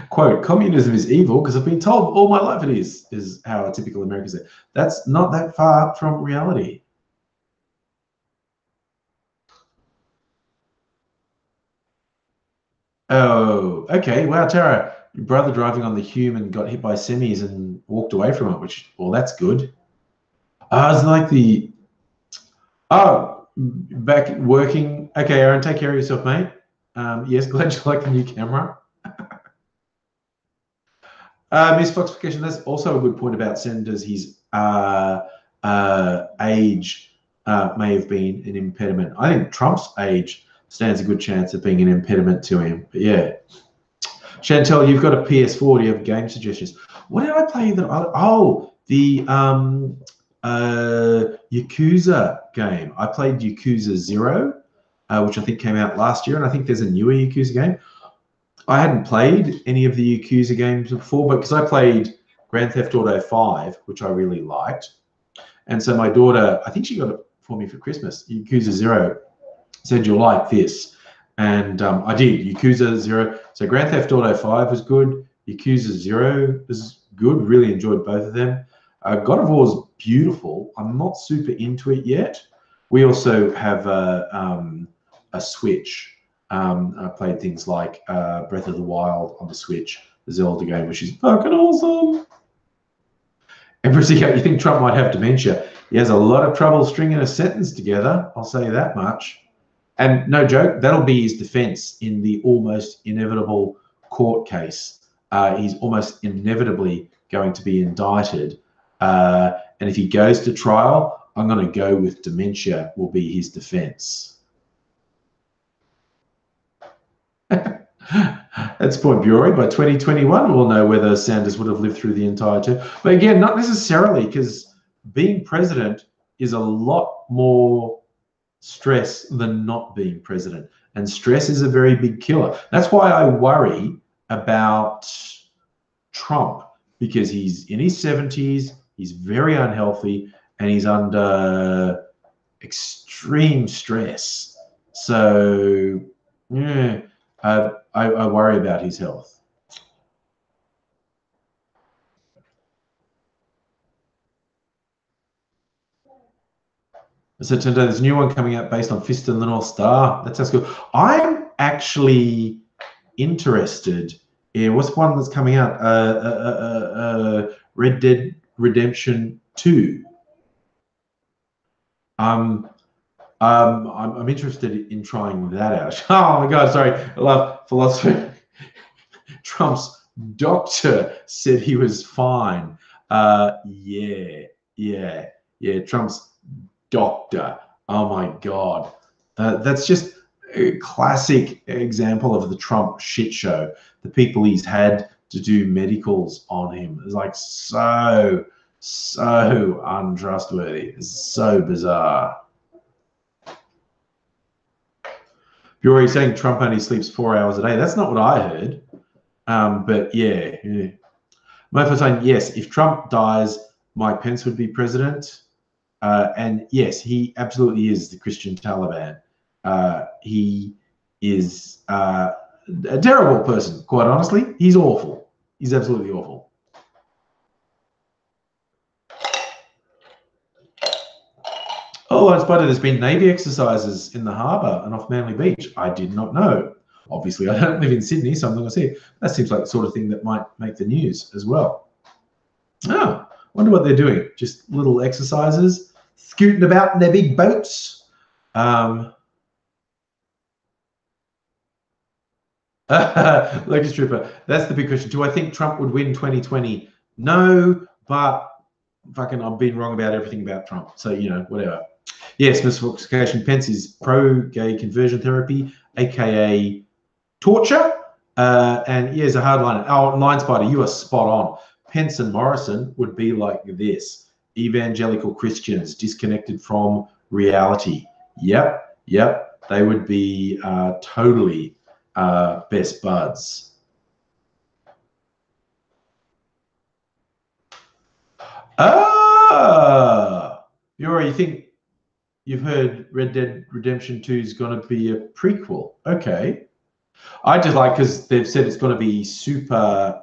Quote, communism is evil because I've been told all my life it is how a typical American says. That's not that far from reality. Oh, okay. Wow, Tara, your brother driving on the Hume got hit by semis and walked away from it, which, well, that's good. It's like the, back working. Okay, Aaron, take care of yourself, mate. Yes, glad you like the new camera. Miss Foxification, that's also a good point about Sanders. His age may have been an impediment. I think Trump's age stands a good chance of being an impediment to him. But yeah. Chantel, you've got a PS4. Do you have game suggestions? What did I play? The Yakuza game. I played Yakuza 0, which I think came out last year, and I think there's a newer Yakuza game. I hadn't played any of the Yakuza games before, but because I played Grand Theft Auto 5, which I really liked. And so my daughter, I think she got it for me for Christmas, Yakuza 0, said, you'll like this. And I did, Yakuza 0. So Grand Theft Auto 5 was good. Yakuza 0 was good. Really enjoyed both of them. God of War is beautiful. I'm not super into it yet. We also have a Switch. I played things like Breath of the Wild on the Switch, the Zelda game, which is fucking awesome. And Brizzico, you think Trump might have dementia? He has a lot of trouble stringing a sentence together, I'll say that much. And no joke, that'll be his defense in the almost inevitable court case. He's almost inevitably going to be indicted. And if he goes to trial, I'm going to go with dementia will be his defense. That's Point Bury. By 2021, we'll know whether Sanders would have lived through the entire term. But again, not necessarily, because being president is a lot more stress than not being president. And stress is a very big killer. That's why I worry about Trump, because he's in his 70s, he's very unhealthy, and he's under extreme stress. So, yeah. I worry about his health. So today there's a new one coming out based on Fist and the North Star. That sounds good. I'm actually interested in what's one that's coming out. Red Dead Redemption 2. I'm interested in trying that out. Oh my God, sorry. I love philosophy. Trump's doctor said he was fine. Yeah. Trump's doctor. Oh my God. That's just a classic example of the Trump shit show. The people he's had to do medicals on him is like so untrustworthy. It's so bizarre. You're already saying Trump only sleeps 4 hours a day. That's not what I heard. But yeah. Mofo saying, yes, if Trump dies, Mike Pence would be president. And yes, he absolutely is the Christian Taliban. He is a terrible person, quite honestly. He's awful. He's absolutely awful. Oh, I spotted there's been Navy exercises in the harbour and off Manly Beach. I did not know. Obviously, I don't live in Sydney, so I'm not going to see it. That seems like the sort of thing that might make the news as well. Oh, wonder what they're doing. Just little exercises, scooting about in their big boats. Lucas Trooper, that's the big question. Do I think Trump would win 2020? No, but fucking I've been wrong about everything about Trump. So, you know, whatever. Yes, miscalculation. Pence is pro-gay conversion therapy, aka torture. And here's a hardliner. Oh, Line Spider, you are spot on. Pence and Morrison would be like this: evangelical Christians disconnected from reality. Yep. They would be totally best buds. You think you've heard Red Dead Redemption 2 is going to be a prequel? Okay. I just like, because they've said it's going to be super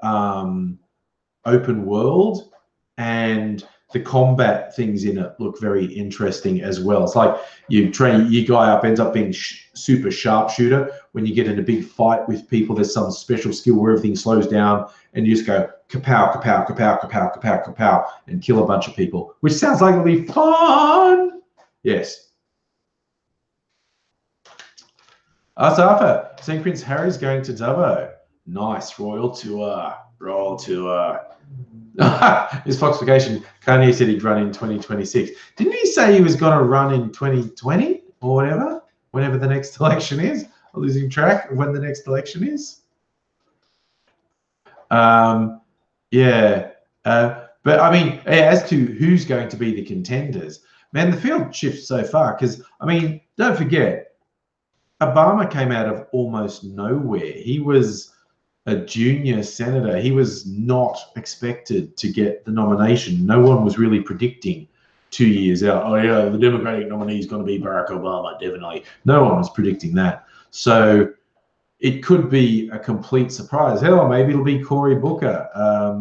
open world, and the combat things in it look very interesting as well. It's like you train your guy up, ends up being super sharpshooter. When you get in a big fight with people, there's some special skill where everything slows down and you just go kapow, kapow, kapow, kapow, kapow, kapow, and kill a bunch of people, which sounds like it'll be fun. Yes. Asafa, St. Prince Harry's going to Dubbo. Nice. Royal tour. His Foxification, Kanye said he'd run in 2026. Didn't he say he was going to run in 2020 or whatever, whenever the next election is? I'm losing track of when the next election is. Yeah. But I mean, as to who's going to be the contenders, man, the field shifts so far because, I mean, don't forget, Obama came out of almost nowhere. He was a junior senator. He was not expected to get the nomination. No one was really predicting 2 years out, oh yeah, the Democratic nominee is going to be Barack Obama, definitely. No one was predicting that. So it could be a complete surprise. Hell, maybe it'll be Cory Booker. I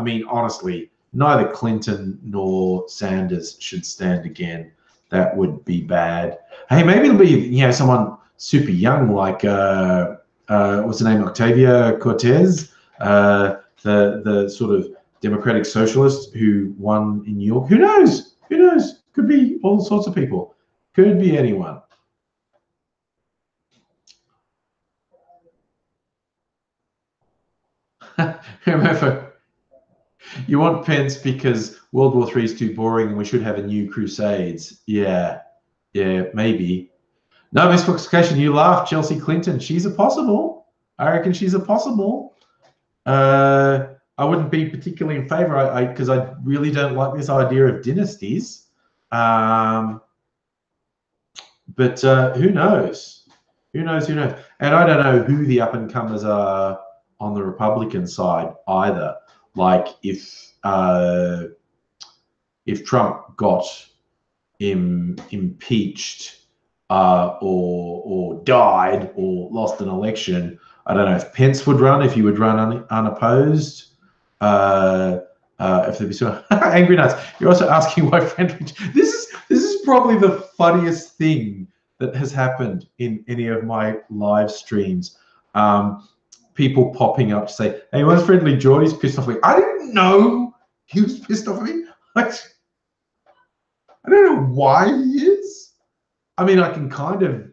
mean, honestly, neither Clinton nor Sanders should stand again. That would be bad. Hey, maybe it'll be, you know, someone super young like what's the name, Octavia Cortez, the sort of democratic socialist who won in New York. Who knows? Who knows? Could be all sorts of people. Could be anyone. You want Pence because World War III is too boring and we should have a new Crusades. Yeah, maybe. No, Miss Foxification, you laugh. Chelsea Clinton, she's a possible. I reckon she's a possible. I wouldn't be particularly in favor because I really don't like this idea of dynasties. But who knows? Who knows? And I don't know who the up-and-comers are on the Republican side either. Like if Trump got impeached or died or lost an election, I don't know if Pence would run, if he would run unopposed. If there'd be so Angry Nuts. You're also asking why friend. This is probably the funniest thing that has happened in any of my live streams. People popping up to say, "Hey, what's Friendly Jordy's pissed off at me?" I didn't know he was pissed off at me. I don't know why he is. I mean, I can kind of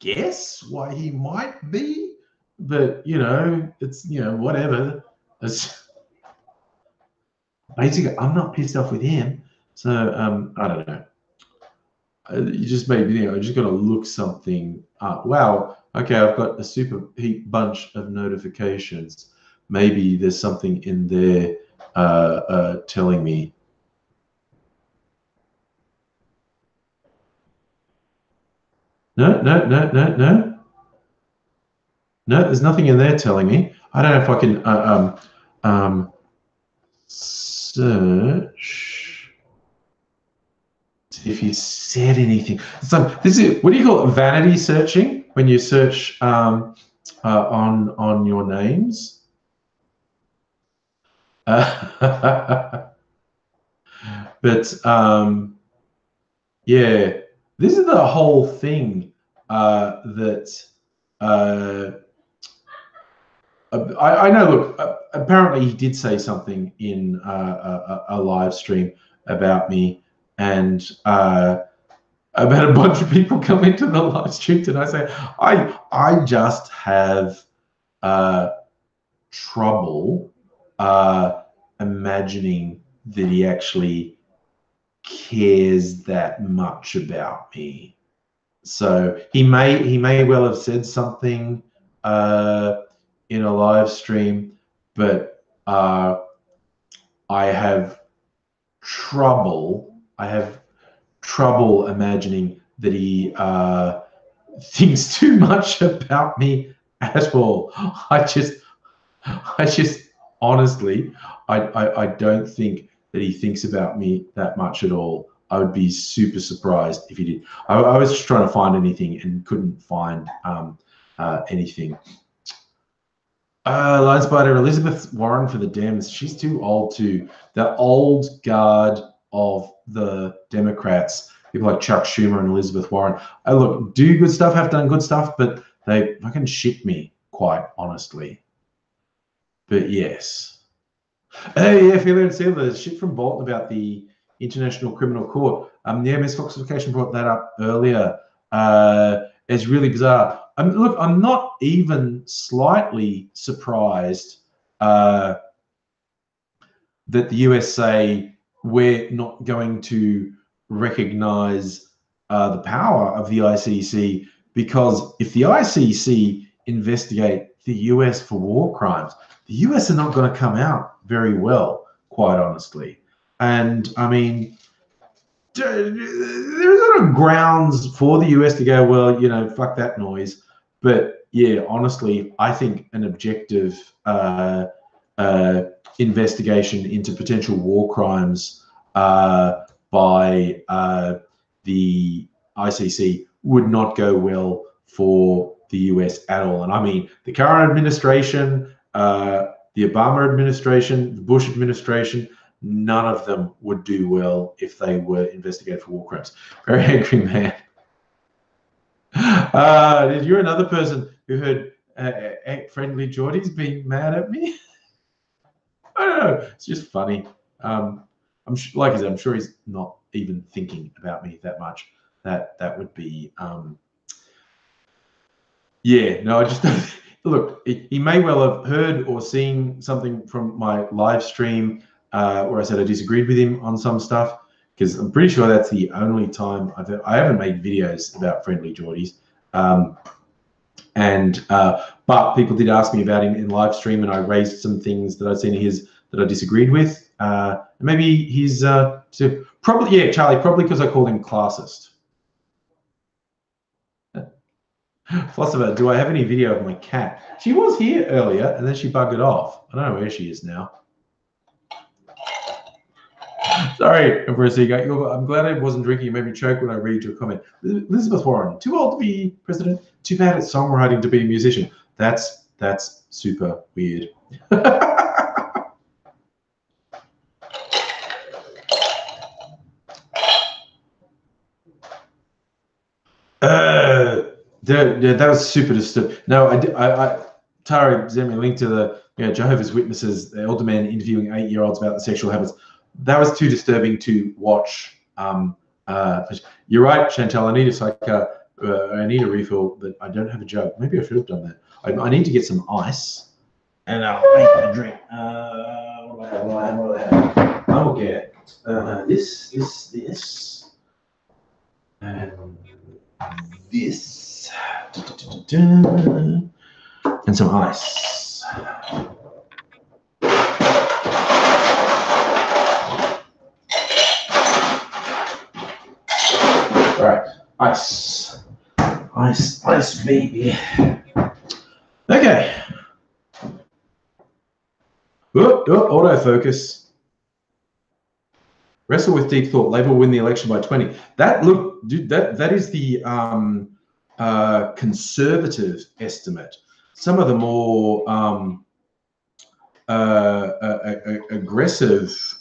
guess why he might be, but you know, it's, you know, whatever. It's basically, I'm not pissed off with him. So I don't know. You just maybe, you know, just got to look something up. Wow. Okay, I've got a super heap bunch of notifications. Maybe there's something in there telling me. No. No, there's nothing in there telling me. I don't know if I can search. See if you said anything. So this is, what do you call it? Vanity searching, when you search on your names. But yeah, this is the whole thing that I know. Look, apparently he did say something in a live stream about me, and about a bunch of people come into the live stream tonight saying, I just have trouble imagining that he actually cares that much about me. So he may well have said something in a live stream, but I have trouble imagining that he thinks too much about me at all. I just honestly, I don't think that he thinks about me that much at all. I would be super surprised if he did. I was just trying to find anything and couldn't find anything. Lion Spider, Elizabeth Warren for the Dems. She's too old to. The old guard of the Democrats, people like Chuck Schumer and Elizabeth Warren. Look, do good stuff, have done good stuff, but they fucking shit me, quite honestly. But yes. Hey, yeah, Phil and Seal, the shit from Bolton about the International Criminal Court. Yeah, Miss Foxification brought that up earlier. It's really bizarre. Look, I'm not even slightly surprised that the US say we're not going to recognize the power of the ICC, because if the ICC investigate the US for war crimes, the US are not going to come out very well, quite honestly. And I mean, there's sort of grounds for the US to go, well, you know, fuck that noise. But yeah, honestly, I think an objective investigation into potential war crimes by the ICC would not go well for the US at all. And I mean, the current administration, the Obama administration, the Bush administration, none of them would do well if they were investigated for war crimes. Very angry man. You're another person who heard friendly Geordies being mad at me. I don't know. It's just funny. Like I said, I'm sure he's not even thinking about me that much. That would be. Yeah. No, I just don't. Look, he may well have heard or seen something from my live stream where I said I disagreed with him on some stuff, because I'm pretty sure that's the only time I haven't made videos about friendly Geordies. But people did ask me about him in live stream, and I raised some things that I'd seen of his that I disagreed with. Maybe he's probably, yeah, Charlie, probably because I called him classist. Philosopher, do I have any video of my cat? She was here earlier and then she buggered off. I don't know where she is now. Sorry, Empress Ego. I'm glad I wasn't drinking. You made me choke when I read your comment. Elizabeth Warren, too old to be president, too bad at songwriting to be a musician. That's super weird. That was super disturbing. No, Tara sent me a link to the Jehovah's Witnesses, the elder man interviewing 8-year-olds about the sexual habits. That was too disturbing to watch. You're right, Chantal. I need a refill, but I don't have a jug. Maybe I should have done that. I need to get some ice, and I'll make a drink. What do I have? I will get this, and this, and some ice. All right, ice, baby. Okay. Autofocus. Wrestle with deep thought. Labour will win the election by 20. That look, dude. That is the conservative estimate. Some of the more aggressive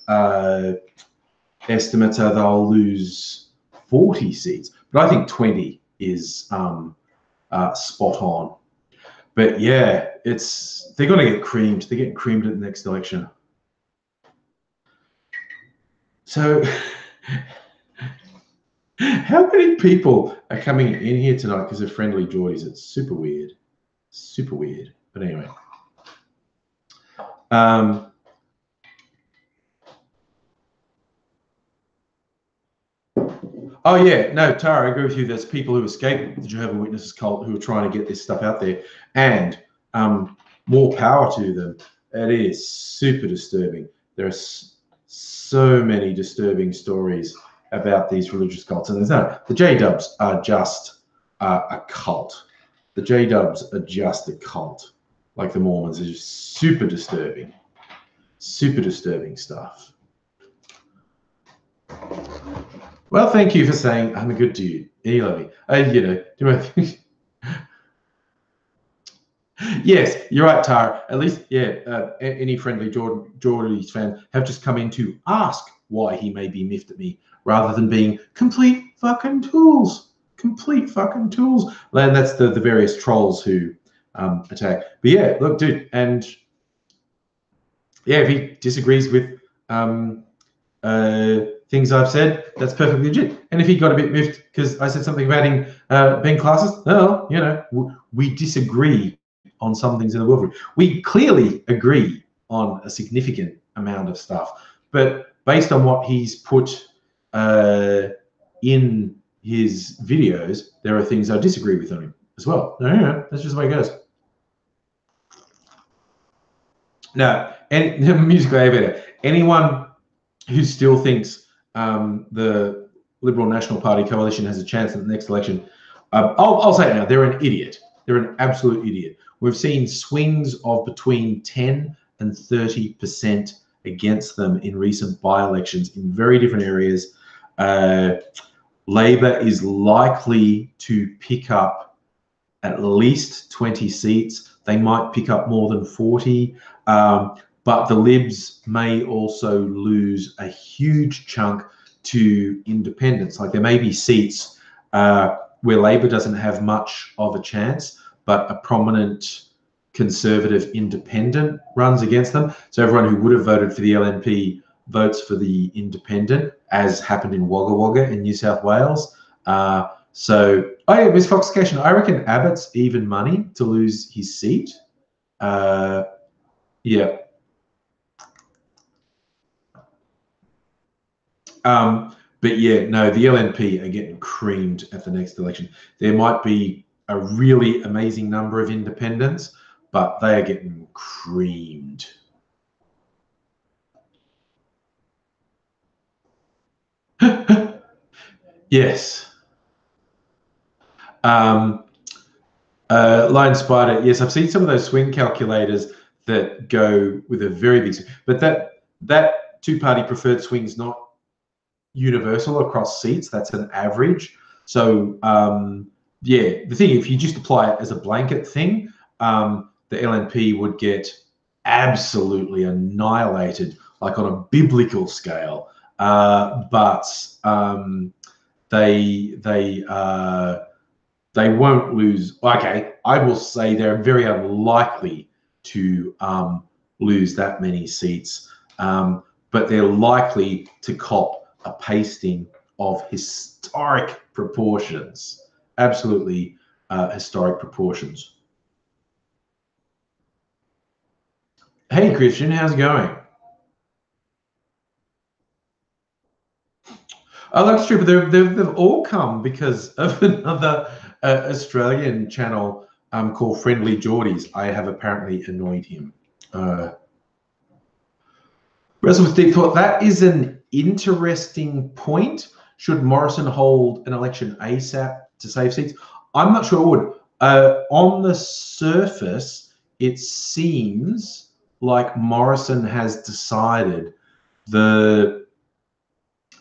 estimates are they'll lose 40 seats, but I think 20 is spot on. But yeah, they're going to get creamed. They're getting creamed at the next election. So how many people are coming in here tonight because of friendly joys? It's super weird. Super weird. But anyway. Oh yeah, no, Tara, I agree with you. There's people who escape the Jehovah's Witnesses cult who are trying to get this stuff out there, and more power to them. It is super disturbing. There are so many disturbing stories about these religious cults, and the J-Dubs are just a cult. The J-Dubs are just a cult, like the Mormons. Are just super disturbing stuff. Well, thank you for saying I'm a good dude. You love me. You know, do my thing. Yes, you're right, Tara. At least, yeah, any friendly Geordie's fan have just come in to ask why he may be miffed at me, rather than being complete fucking tools. Complete fucking tools. And that's the various trolls who attack. But yeah, look, dude, and yeah, if he disagrees with things I've said, that's perfectly legit. And if he got a bit miffed because I said something about him being classist, well, you know, we disagree on some things in the world. We clearly agree on a significant amount of stuff, but based on what he's put in his videos, there are things I disagree with on him as well. No, that's just the way it goes. Now, and musical aviator, anyone who still thinks the Liberal National Party coalition has a chance at the next election, I'll say it now, they're an idiot. They're an absolute idiot. We've seen swings of between 10 and 30% against them in recent by-elections in very different areas. Labor is likely to pick up at least 20 seats. They might pick up more than 40. But the Libs may also lose a huge chunk to independents. Like there may be seats where Labor doesn't have much of a chance, but a prominent conservative independent runs against them. So everyone who would have voted for the LNP votes for the independent, as happened in Wagga Wagga in New South Wales. So, oh yeah, Miss Foxification, I reckon Abbott's even money to lose his seat. Yeah. But yeah, no, the LNP are getting creamed at the next election. There might be a really amazing number of independents, but they are getting creamed. Yes. Lion Spider, yes, I've seen some of those swing calculators that go with a very big swing, but that two-party preferred swing is not universal across seats. That's an average. So yeah, the thing, if you just apply it as a blanket thing, the LNP would get absolutely annihilated, like on a biblical scale. But they won't lose. Okay, I will say they're very unlikely to lose that many seats, but they're likely to cop a pasting of historic proportions. Absolutely historic proportions. Hey, Christian, how's it going? I like Stripper. They've all come because of another Australian channel called Friendly Geordies. I have apparently annoyed him. Wrestle with Deep Thought. That is an interesting point. Should Morrison hold an election ASAP to save seats? I'm not sure it would. On the surface, it seems like Morrison has decided the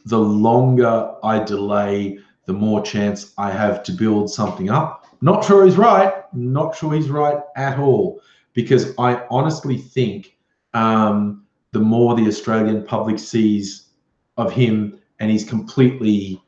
longer I delay, the more chance I have to build something up. Not sure he's right. Not sure he's right at all, because I honestly think the more the Australian public sees of him and he's completely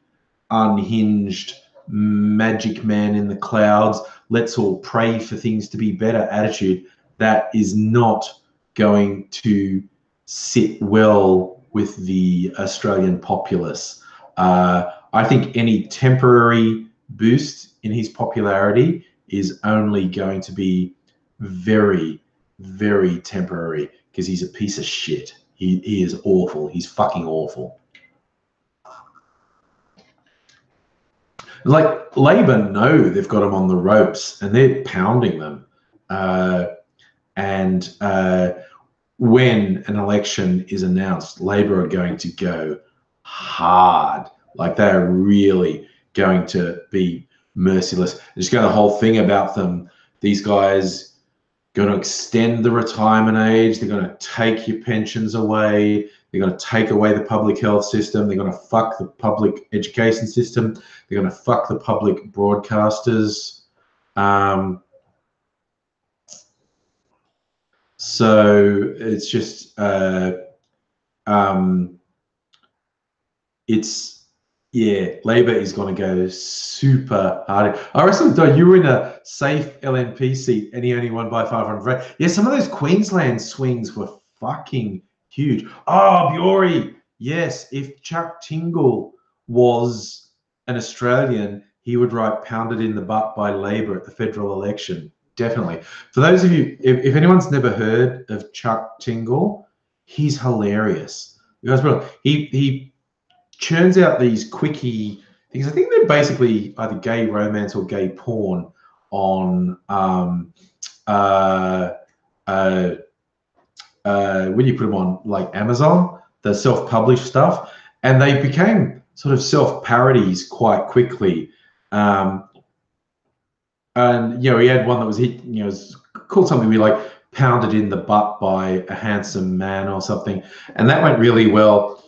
unhinged magic man in the clouds, let's all pray for things to be better attitude, that is not going to sit well with the Australian populace. I think any temporary boost in his popularity is only going to be very, very temporary, because he's a piece of shit. He is awful. He's fucking awful. Like, Labor know they've got him on the ropes and they're pounding them. And when an election is announced, Labor are going to go hard. Like, they're really going to be merciless. There's got a whole thing about them. These guys going to extend the retirement age. They're going to take your pensions away. They're going to take away the public health system. They're going to fuck the public education system. They're going to fuck the public broadcasters. So it's just, Labor is going to go super hard. I reckon, though, you were in a safe LNP seat and he only won by 500. Yeah, some of those Queensland swings were fucking huge. Oh, Bjori. Yes, if Chuck Tingle was an Australian, he would write "pounded in the butt" by Labor at the federal election. Definitely. For those of you, if anyone's never heard of Chuck Tingle, he's hilarious. He churns out these quickie things. I think they're basically either gay romance or gay porn on when you put them on like Amazon, the self-published stuff, and they became sort of self-parodies quite quickly. And he had one that was was called something we like "Pounded in the Butt" by a Handsome Man or something, and that went really well.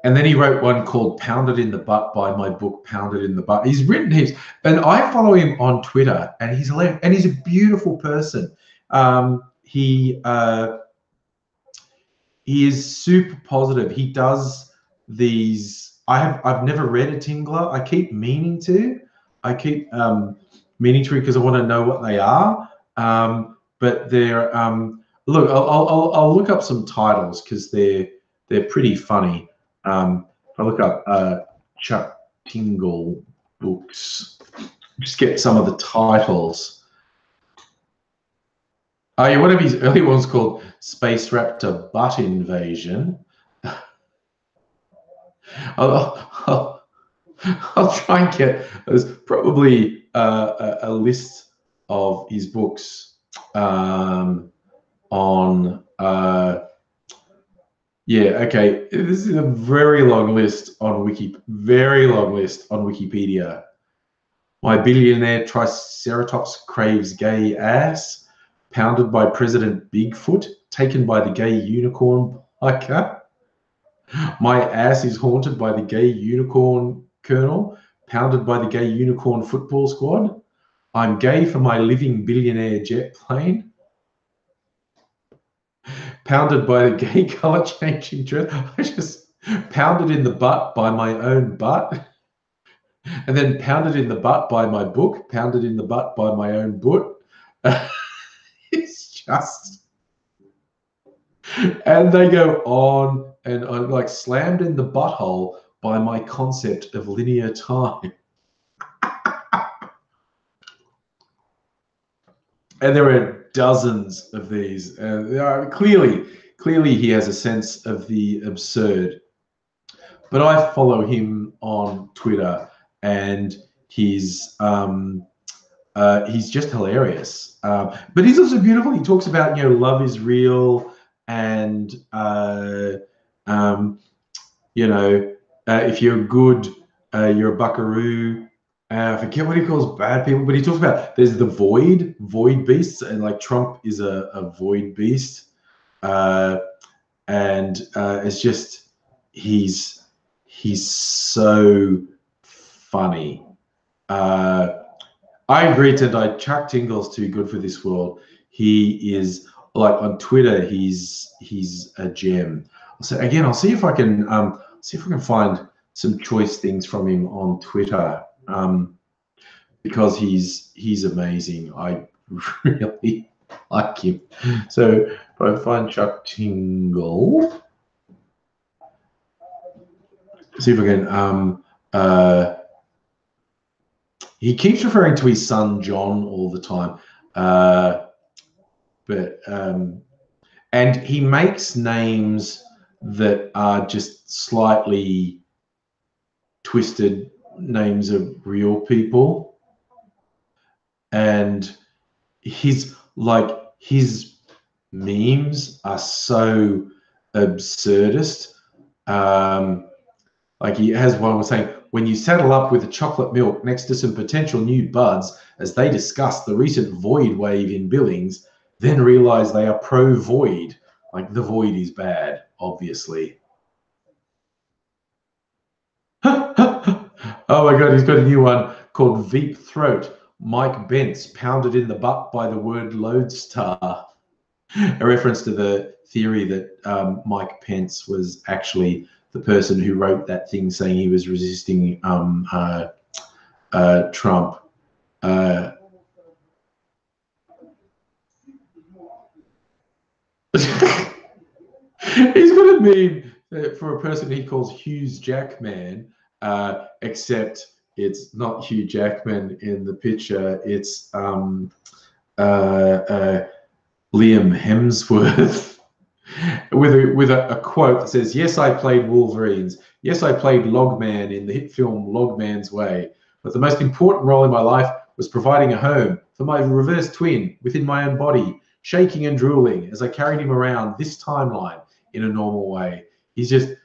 And then he wrote one called "Pounded in the Butt" by my book "Pounded in the Butt." He's written heaps, and I follow him on Twitter, and he's hilarious, and he's a beautiful person. He is super positive. He does these. I've never read a Tingler. I keep meaning to. I keep meaning to, because I want to know what they are. But they're look. I'll look up some titles because they're pretty funny. If I look up Chuck Tingle books, just get some of the titles. Oh yeah, one of his early ones called Space Raptor Butt Invasion. I'll try and get, there's probably a list of his books on okay. This is a very long list on Wikipedia. My billionaire Triceratops craves gay ass, pounded by President Bigfoot, taken by the gay unicorn biker. My ass is haunted by the gay unicorn colonel, pounded by the gay unicorn football squad. I'm gay for my living billionaire jet plane, pounded by the gay color changing dress. I just pounded in the butt by my own butt, and then pounded in the butt by my book, pounded in the butt by my own butt. It's just, and they go on and on, like slammed in the butthole by my concept of linear time. And there are dozens of these. Clearly, he has a sense of the absurd. But I follow him on Twitter, and he's just hilarious. But he's also beautiful. He talks about, love is real, and if you're good, you're a buckaroo. I forget what he calls bad people, but he talks about there's the void beasts, and like Trump is a void beast, and it's just he's so funny. I agree tonight. Chuck Tingle's too good for this world. He is, like, on Twitter, he's a gem. So again, I'll see if I can find some choice things from him on Twitter, because he's amazing. I really like him. So if I find Chuck Tingle, see if I can. He keeps referring to his son John all the time, and he makes names that are just slightly twisted names of real people, and his memes are so absurdist. Like, he has one was saying, when you saddle up with a chocolate milk next to some potential new buds as they discuss the recent void wave in Billings, then realize they are pro-void. Like, the void is bad, obviously. Oh my God, he's got a new one called Veep Throat. Mike Bence pounded in the butt by the word lodestar. A reference to the theory that Mike Pence was actually the person who wrote that thing saying he was resisting Trump. He's got a meme for a person he calls Hughes Jackman, except it's not Hugh Jackman in the picture. It's Liam Hemsworth. With a quote that says, "Yes, I played Wolverines. Yes, I played Logman in the hit film Logman's Way. But the most important role in my life was providing a home for my reverse twin within my own body, shaking and drooling as I carried him around this timeline in a normal way." His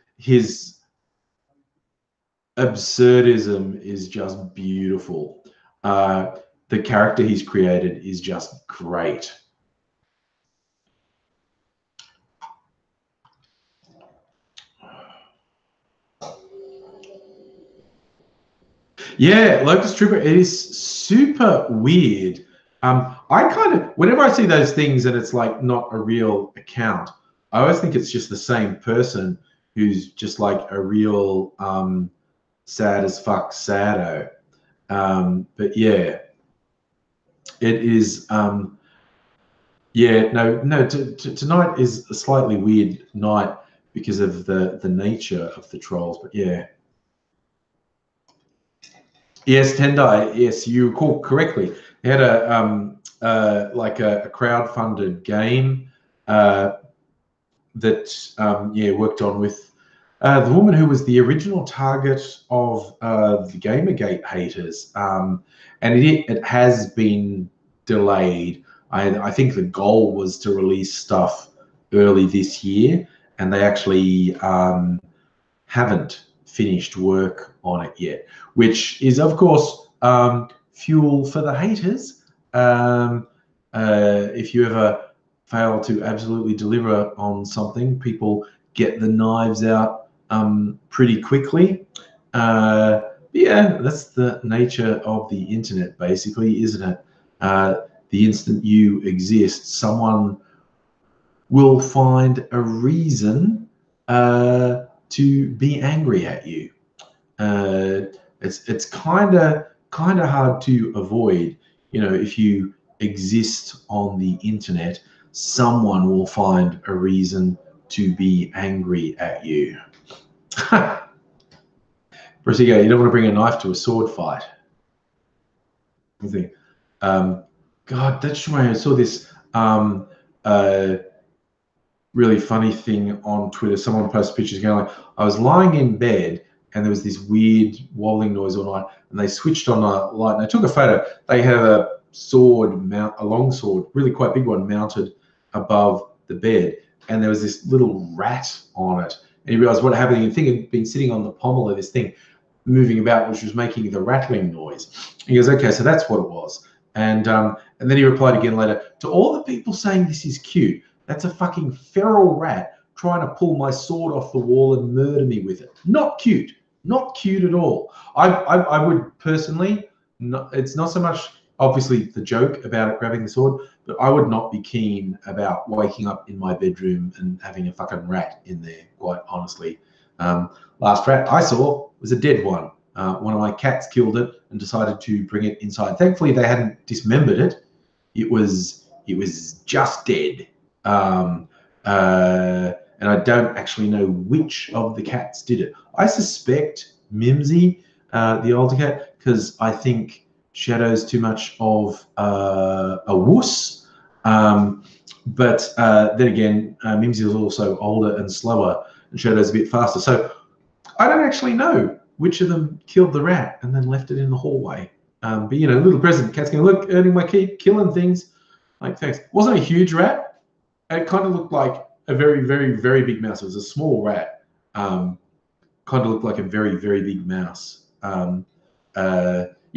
absurdism is just beautiful. The character he's created is just great. Yeah, Locust Trooper, it is super weird. I kind of, whenever I see those things and it's like not a real account, I always think it's just the same person who's just like a real sad as fuck saddo. But yeah, it is. Yeah, no. Tonight is a slightly weird night because of the nature of the trolls. But yeah. Yes, Tendai. Yes, you recall correctly. They had a crowd-funded game that worked on with the woman who was the original target of the Gamergate haters, and it has been delayed. I think the goal was to release stuff early this year, and they actually haven't finished work on it yet, which is, of course, fuel for the haters. If you ever fail to absolutely deliver on something, people get the knives out pretty quickly. Yeah, that's the nature of the internet, basically, isn't it? The instant you exist, someone will find a reason to be angry at you. It's kind of hard to avoid. If you exist on the internet, someone will find a reason to be angry at you. Brasigo, you don't want to bring a knife to a sword fight. I think. God, that's why I saw this really funny thing on Twitter. Someone posted pictures going like, I was lying in bed and there was this weird wobbling noise all night, and they switched on a light and I took a photo. They had a sword, a long sword, really quite big one, mounted above the bed, and there was this little rat on it. And he realized what happened. The thing had been sitting on the pommel of this thing, moving about, which was making the rattling noise. He goes, okay, so that's what it was. And then he replied again later, to all the people saying this is cute, that's a fucking feral rat trying to pull my sword off the wall and murder me with it. Not cute. Not cute at all. I would personally, it's not so much obviously the joke about it grabbing the sword, but I would not be keen about waking up in my bedroom and having a fucking rat in there, quite honestly. Last rat I saw was a dead one. One of my cats killed it and decided to bring it inside. Thankfully, they hadn't dismembered it. It was just dead. And I don't actually know which of the cats did it. I suspect Mimsy, the older cat, because I think Shadow's too much of a wuss. But then again, Mimsy was also older and slower, and Shadow's a bit faster. So I don't actually know which of them killed the rat and then left it in the hallway. But you know, little present, cat's going, look, earning my keep, killing things. Like, thanks. It wasn't a huge rat. It kind of looked like a very, very, very big mouse. It was a small rat. Kind of looked like a very, very big mouse. Yeah,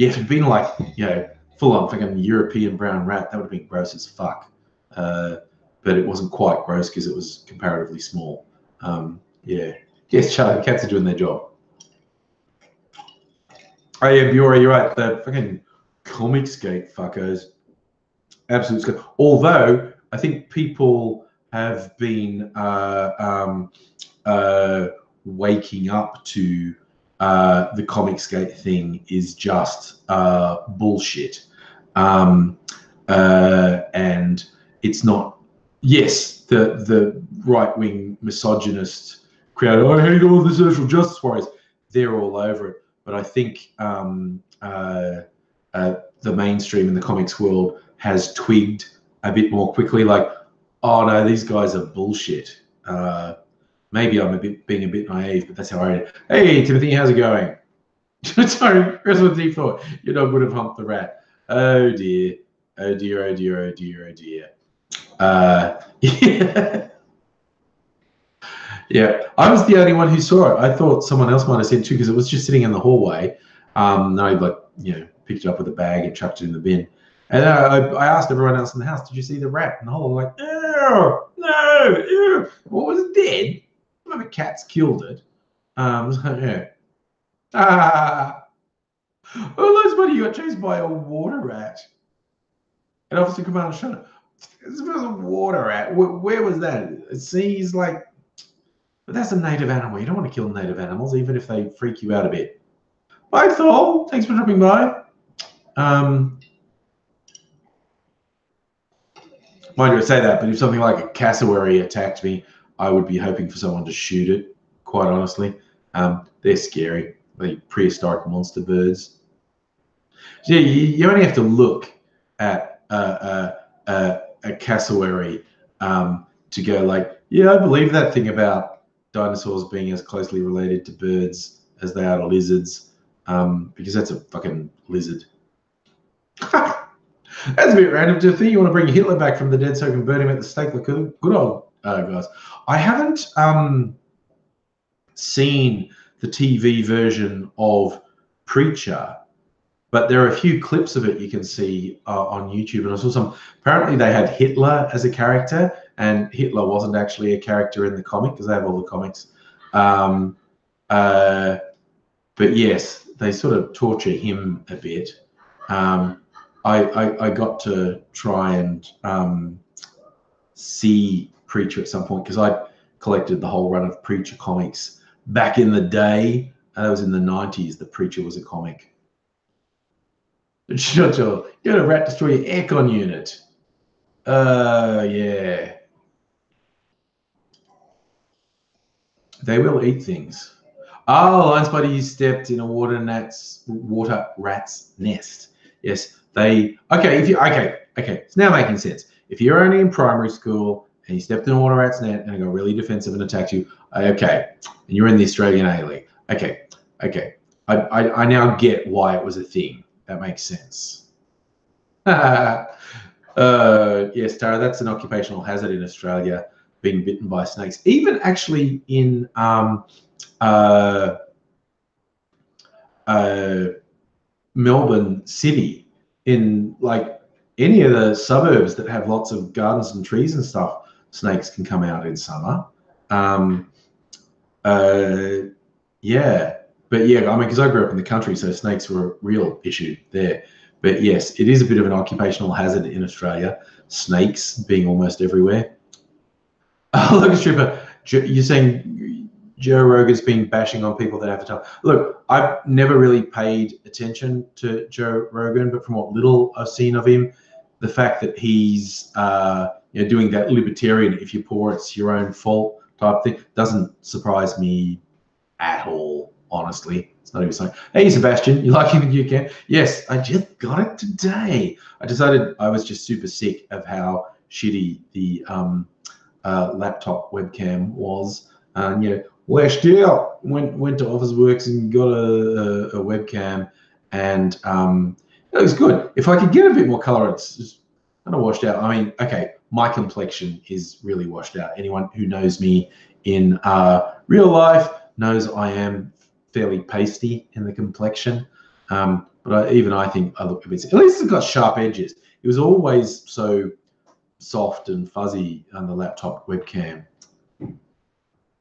if it'd been like, you know, full on fucking European brown rat, that would have been gross as fuck. But it wasn't quite gross because it was comparatively small. Yeah. Yes, Charlie, the cats are doing their job. Oh yeah, Biora, you're right. The fucking Comicsgate fuckers. Absolute scum. Although I think people have been waking up to the Comicsgate thing is just bullshit. And it's not, yes, the right-wing misogynist crowd, I hate all the social justice warriors, they're all over it. But I think the mainstream in the comics world has twigged a bit more quickly, like, oh no, these guys are bullshit. Maybe I'm being a bit naive, but that's how I read it. Hey, Timothy, how's it going? Sorry, Chris with deep thought. Your dog would have humped the rat. Oh dear. Oh dear, oh dear, oh dear, oh dear. Yeah. Yeah, I was the only one who saw it. I thought someone else might have seen it too because it was just sitting in the hallway. And I picked it up with a bag and chucked it in the bin. And I asked everyone else in the house, did you see the rat? And the whole like, ew, no, ew. Well, was it dead? One of the cats killed it. Yeah. Oh, that's funny. You got chased by a water rat. And Officer Commander Shunner. This was a water rat. Where was that? See, he's like, but that's a native animal. You don't want to kill native animals, even if they freak you out a bit. Bye, Thor. Thanks for dropping by. Mind you, I say that, but if something like a cassowary attacked me, I would be hoping for someone to shoot it, quite honestly. They're scary. They're prehistoric monster birds. So yeah, you only have to look at a cassowary to go like, yeah, I believe that thing about dinosaurs being as closely related to birds as they are to lizards, because that's a fucking lizard. That's a bit random to think you want to bring Hitler back from the dead so you can burn him at the stake like good old guys. I haven't seen the TV version of Preacher, but there are a few clips of it you can see on YouTube, and I saw some. Apparently they had Hitler as a character, and Hitler wasn't actually a character in the comic because they have all the comics. But yes, they sort of torture him a bit. I got to try and see Preacher at some point because I collected the whole run of Preacher comics back in the day. That was in the 90s. The Preacher was a comic. You got a rat destroy your aircon unit. Yeah. They will eat things. Oh, Lions Buddy stepped in a water rat's nest. Yes, they. Okay, okay. It's now making sense. If you're only in primary school and you stepped in a water rat's net and it got really defensive and attacked you, okay, and you're in the Australian A League, okay. I now get why it was a thing. That makes sense. Yes, Tara, that's an occupational hazard in Australia, being bitten by snakes. Even actually in Melbourne City, in like any of the suburbs that have lots of gardens and trees and stuff, snakes can come out in summer. Yeah, but yeah, I mean, because I grew up in the country, so snakes were a real issue there. But yes, it is a bit of an occupational hazard in Australia, snakes being almost everywhere. Oh, look, Stripper, you're saying Joe Rogan's been bashing on people that have the time. Look, I've never really paid attention to Joe Rogan, but from what little I've seen of him, the fact that he's doing that libertarian, if you're poor, it's your own fault type thing, doesn't surprise me at all, honestly. It's not even saying, hey, Sebastian, you like him in UK? Yes, I just got it today. I decided I was just super sick of how shitty the laptop webcam was. Last year, went to Officeworks and got a webcam, and it was good. If I could get a bit more color, it's just kind of washed out. I mean, okay, my complexion is really washed out. Anyone who knows me in real life knows I am fairly pasty in the complexion, but I think I look a bit. At least it's got sharp edges. It was always so soft and fuzzy on the laptop webcam.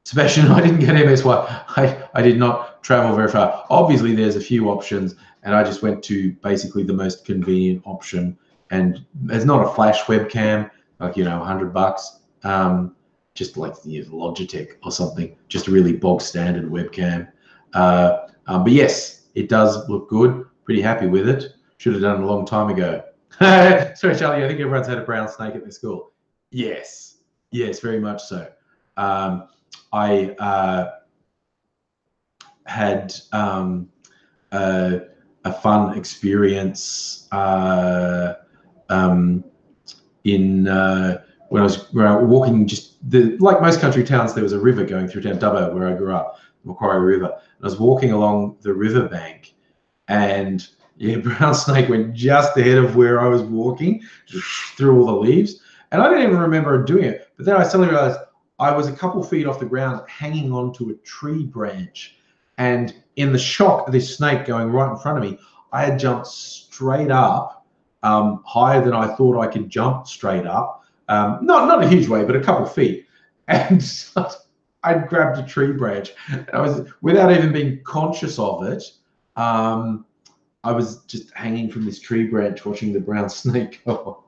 Sebastian, I didn't get MSY. I did not travel very far. Obviously, there's a few options, and I just went to basically the most convenient option. And it's not a flash webcam, like, $100, just like Logitech or something, just a really bog standard webcam. But yes, it does look good. Pretty happy with it. Should have done it a long time ago. Sorry, Charlie, I think everyone's had a brown snake at their school. Yes, very much so. I had a fun experience when I was walking, like most country towns, there was a river going through town, Dubbo, where I grew up, Macquarie River. And I was walking along the riverbank, and brown snake went just ahead of where I was walking, just through all the leaves. And I didn't even remember doing it. But then I suddenly realized I was a couple feet off the ground, hanging onto a tree branch. And in the shock of this snake going right in front of me, I had jumped straight up, higher than I thought I could jump straight up. Not a huge way, but a couple feet. And I grabbed a tree branch. And I was, without even being conscious of it, I was just hanging from this tree branch watching the brown snake go.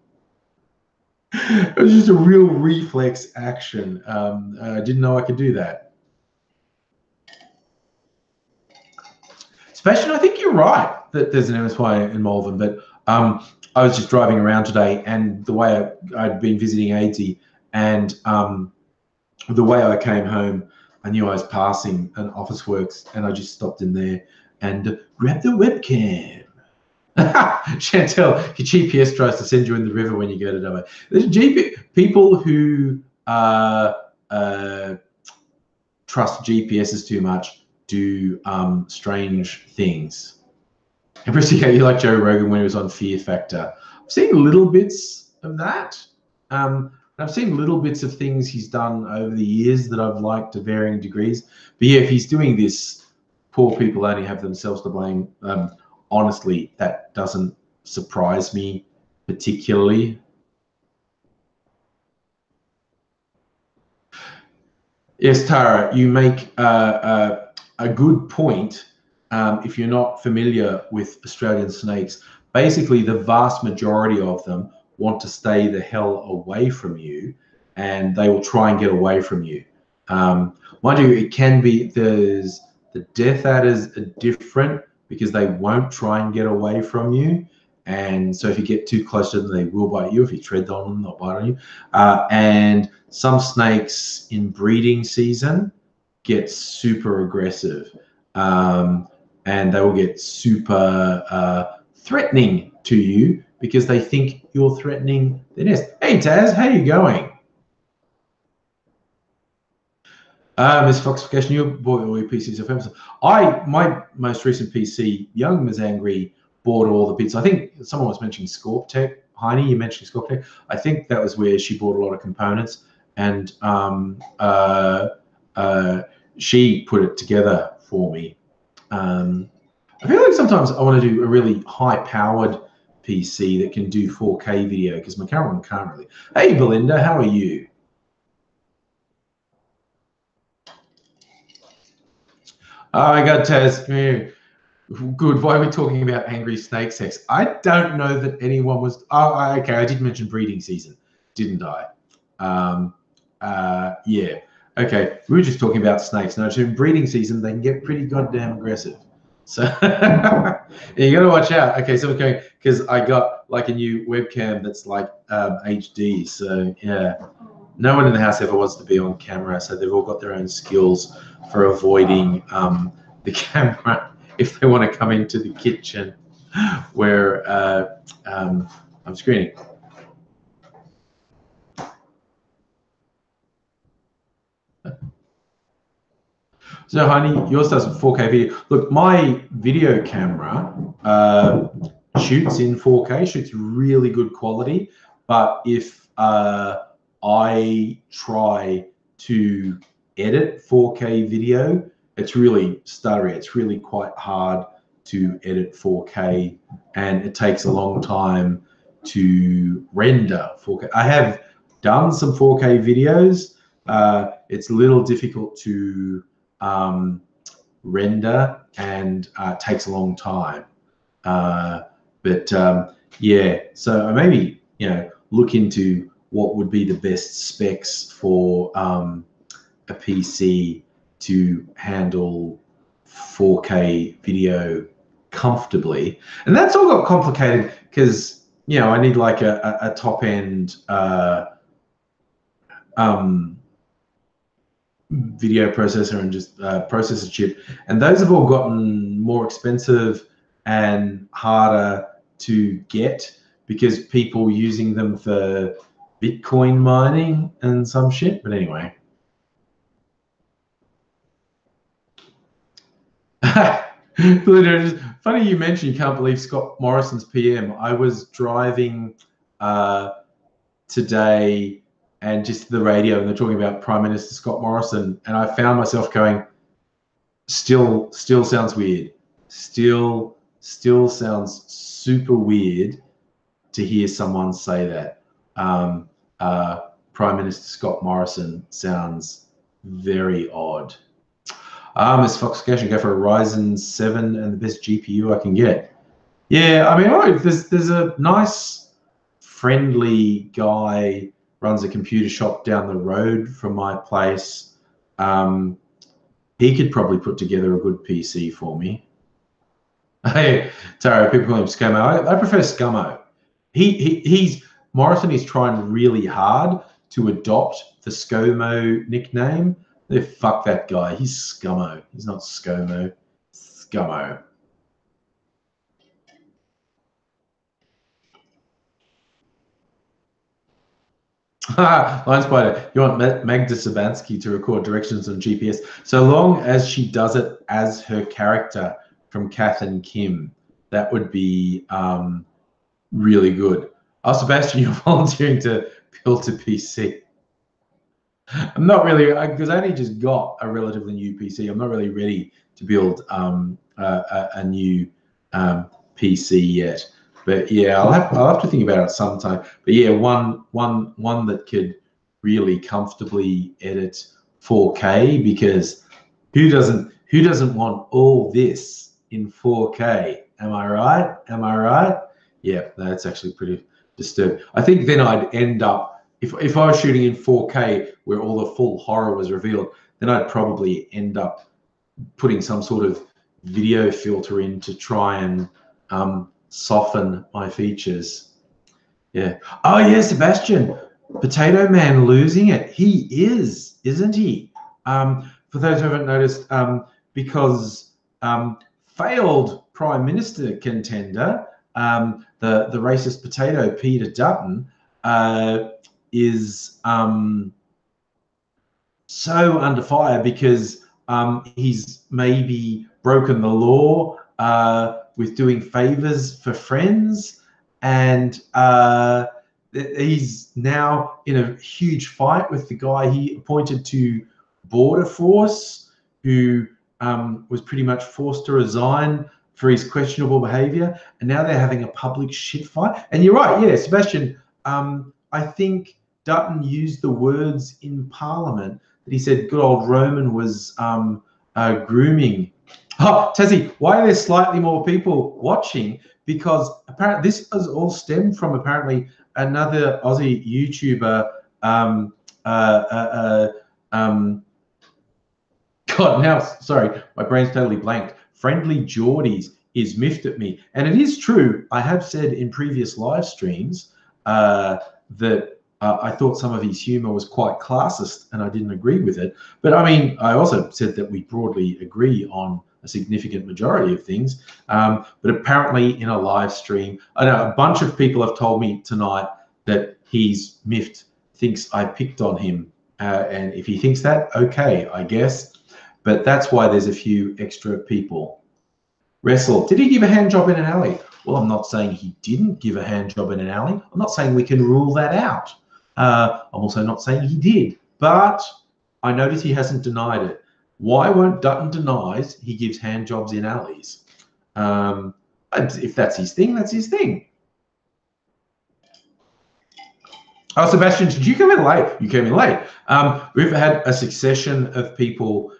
It was just a real reflex action. I didn't know I could do that. Sebastian, I think you're right that there's an MSY in Melbourne, but I was just driving around today, and the way I'd been visiting AIDSy, and the way I came home, I knew I was passing an Officeworks, and I just stopped in there and grabbed the webcam. Chantel, your GPS tries to send you in the river when you go to Dubbo. There's people who trust GPSs too much do strange things. And Priscilla, you like Joe Rogan when he was on Fear Factor. I've seen little bits of that. I've seen little bits of things he's done over the years that I've liked to varying degrees. But yeah, if he's doing this, poor people only have themselves to blame. Honestly, that doesn't surprise me particularly. Yes, Tara, you make a good point. If you're not familiar with Australian snakes, basically the vast majority of them want to stay the hell away from you, and they will try and get away from you. Mind you, it can be, the death adders are different because they won't try and get away from you. And so if you get too close to them, they will bite you. If you tread on them, they'll bite on you. And some snakes in breeding season get super aggressive. And they will get super threatening to you because they think you're threatening their nest. Hey Taz, how you going? Miss Foxification, you bought all your PCs off Amazon. My most recent PC, Young Ms. Angry, bought all the PCs. I think someone was mentioning Scorptech. Heine, you mentioned Scorptech. I think that was where she bought a lot of components, and she put it together for me. I feel like sometimes I want to do a really high-powered PC that can do 4K video because my current one can't really. Hey, Belinda, how are you? I got Taz. Good. Why are we talking about angry snake sex? I don't know that anyone was. Oh, okay. I did mention breeding season, didn't I? Yeah. Okay. We were just talking about snakes. No, in breeding season, they can get pretty goddamn aggressive. So you got to watch out. Okay. So we're going because I got like a new webcam that's like HD. So yeah, no one in the house ever wants to be on camera. So they've all got their own skills for avoiding the camera if they want to come into the kitchen where I'm screening. So, honey, yours does 4K video. Look, my video camera shoots in 4K, shoots really good quality. But if I try to edit 4K video, it's really stuttery. It's really quite hard to edit 4K, and it takes a long time to render 4K. I have done some 4K videos. It's a little difficult to render and takes a long time. Yeah, so maybe look into what would be the best specs for a PC to handle 4K video comfortably. And that's all got complicated because I need like a top end video processor and just processor chip, and those have all gotten more expensive and harder to get because people using them for Bitcoin mining and some shit. But anyway. Funny you mentioned you can't believe Scott Morrison's PM. I was driving today and just the radio, and they're talking about Prime Minister Scott Morrison, and I found myself going, still sounds weird. Still sounds super weird to hear someone say that. Prime Minister Scott Morrison sounds very odd. Miss Foxification, go for a Ryzen 7 and the best GPU I can get. Yeah, I mean, there's a nice, friendly guy runs a computer shop down the road from my place. He could probably put together a good PC for me. Hey, Tara, people call him Scummo. I prefer Scummo. Morrison is trying really hard to adopt the ScoMo nickname. Fuck that guy. He's Scummo. He's not ScoMo. Scummo. Line Spider, you want Magda Sabansky to record directions on GPS, so long as she does it as her character from Kath and Kim. That would be really good. Oh, Sebastian, you're volunteering to build a PC. I'm not really, because I only just got a relatively new PC. I'm not really ready to build a new PC yet. But yeah, I'll have to think about it sometime. But yeah, one that could really comfortably edit 4K, because who doesn't want all this in 4K? Am I right? Am I right? Yeah, that's actually pretty disturbing. I think then I'd end up, if I was shooting in 4K where all the full horror was revealed, then I'd probably end up putting some sort of video filter in to try and soften my features. Yeah. Oh yeah, Sebastian, Potato Man losing it. He is, isn't he? For those who haven't noticed, because failed Prime Minister contender the racist potato Peter Dutton is so under fire because he's maybe broken the law with doing favors for friends, and he's now in a huge fight with the guy he appointed to Border Force, who was pretty much forced to resign for his questionable behavior, and now they're having a public shit fight. And you're right, yeah, Sebastian, I think Dutton used the words in Parliament that he said good old Roman was grooming. Oh, Tassie, why are there slightly more people watching? Because apparently this has all stemmed from apparently another Aussie YouTuber. God, now, sorry, my brain's totally blanked. Friendly Geordies is miffed at me. And it is true. I have said in previous live streams that I thought some of his humor was quite classist and I didn't agree with it. But I mean, I also said that we broadly agree on a significant majority of things. But apparently in a live stream, I know a bunch of people have told me tonight that he's miffed, thinks I picked on him. And if he thinks that, okay, I guess. But that's why there's a few extra people. Wrestle, did he give a hand job in an alley? Well, I'm not saying he didn't give a hand job in an alley. I'm not saying we can rule that out. I'm also not saying he did, but I notice he hasn't denied it. Why won't Dutton denies he gives hand jobs in alleys? If that's his thing, that's his thing. Oh, Sebastian, did you come in late? You came in late. We've had a succession of people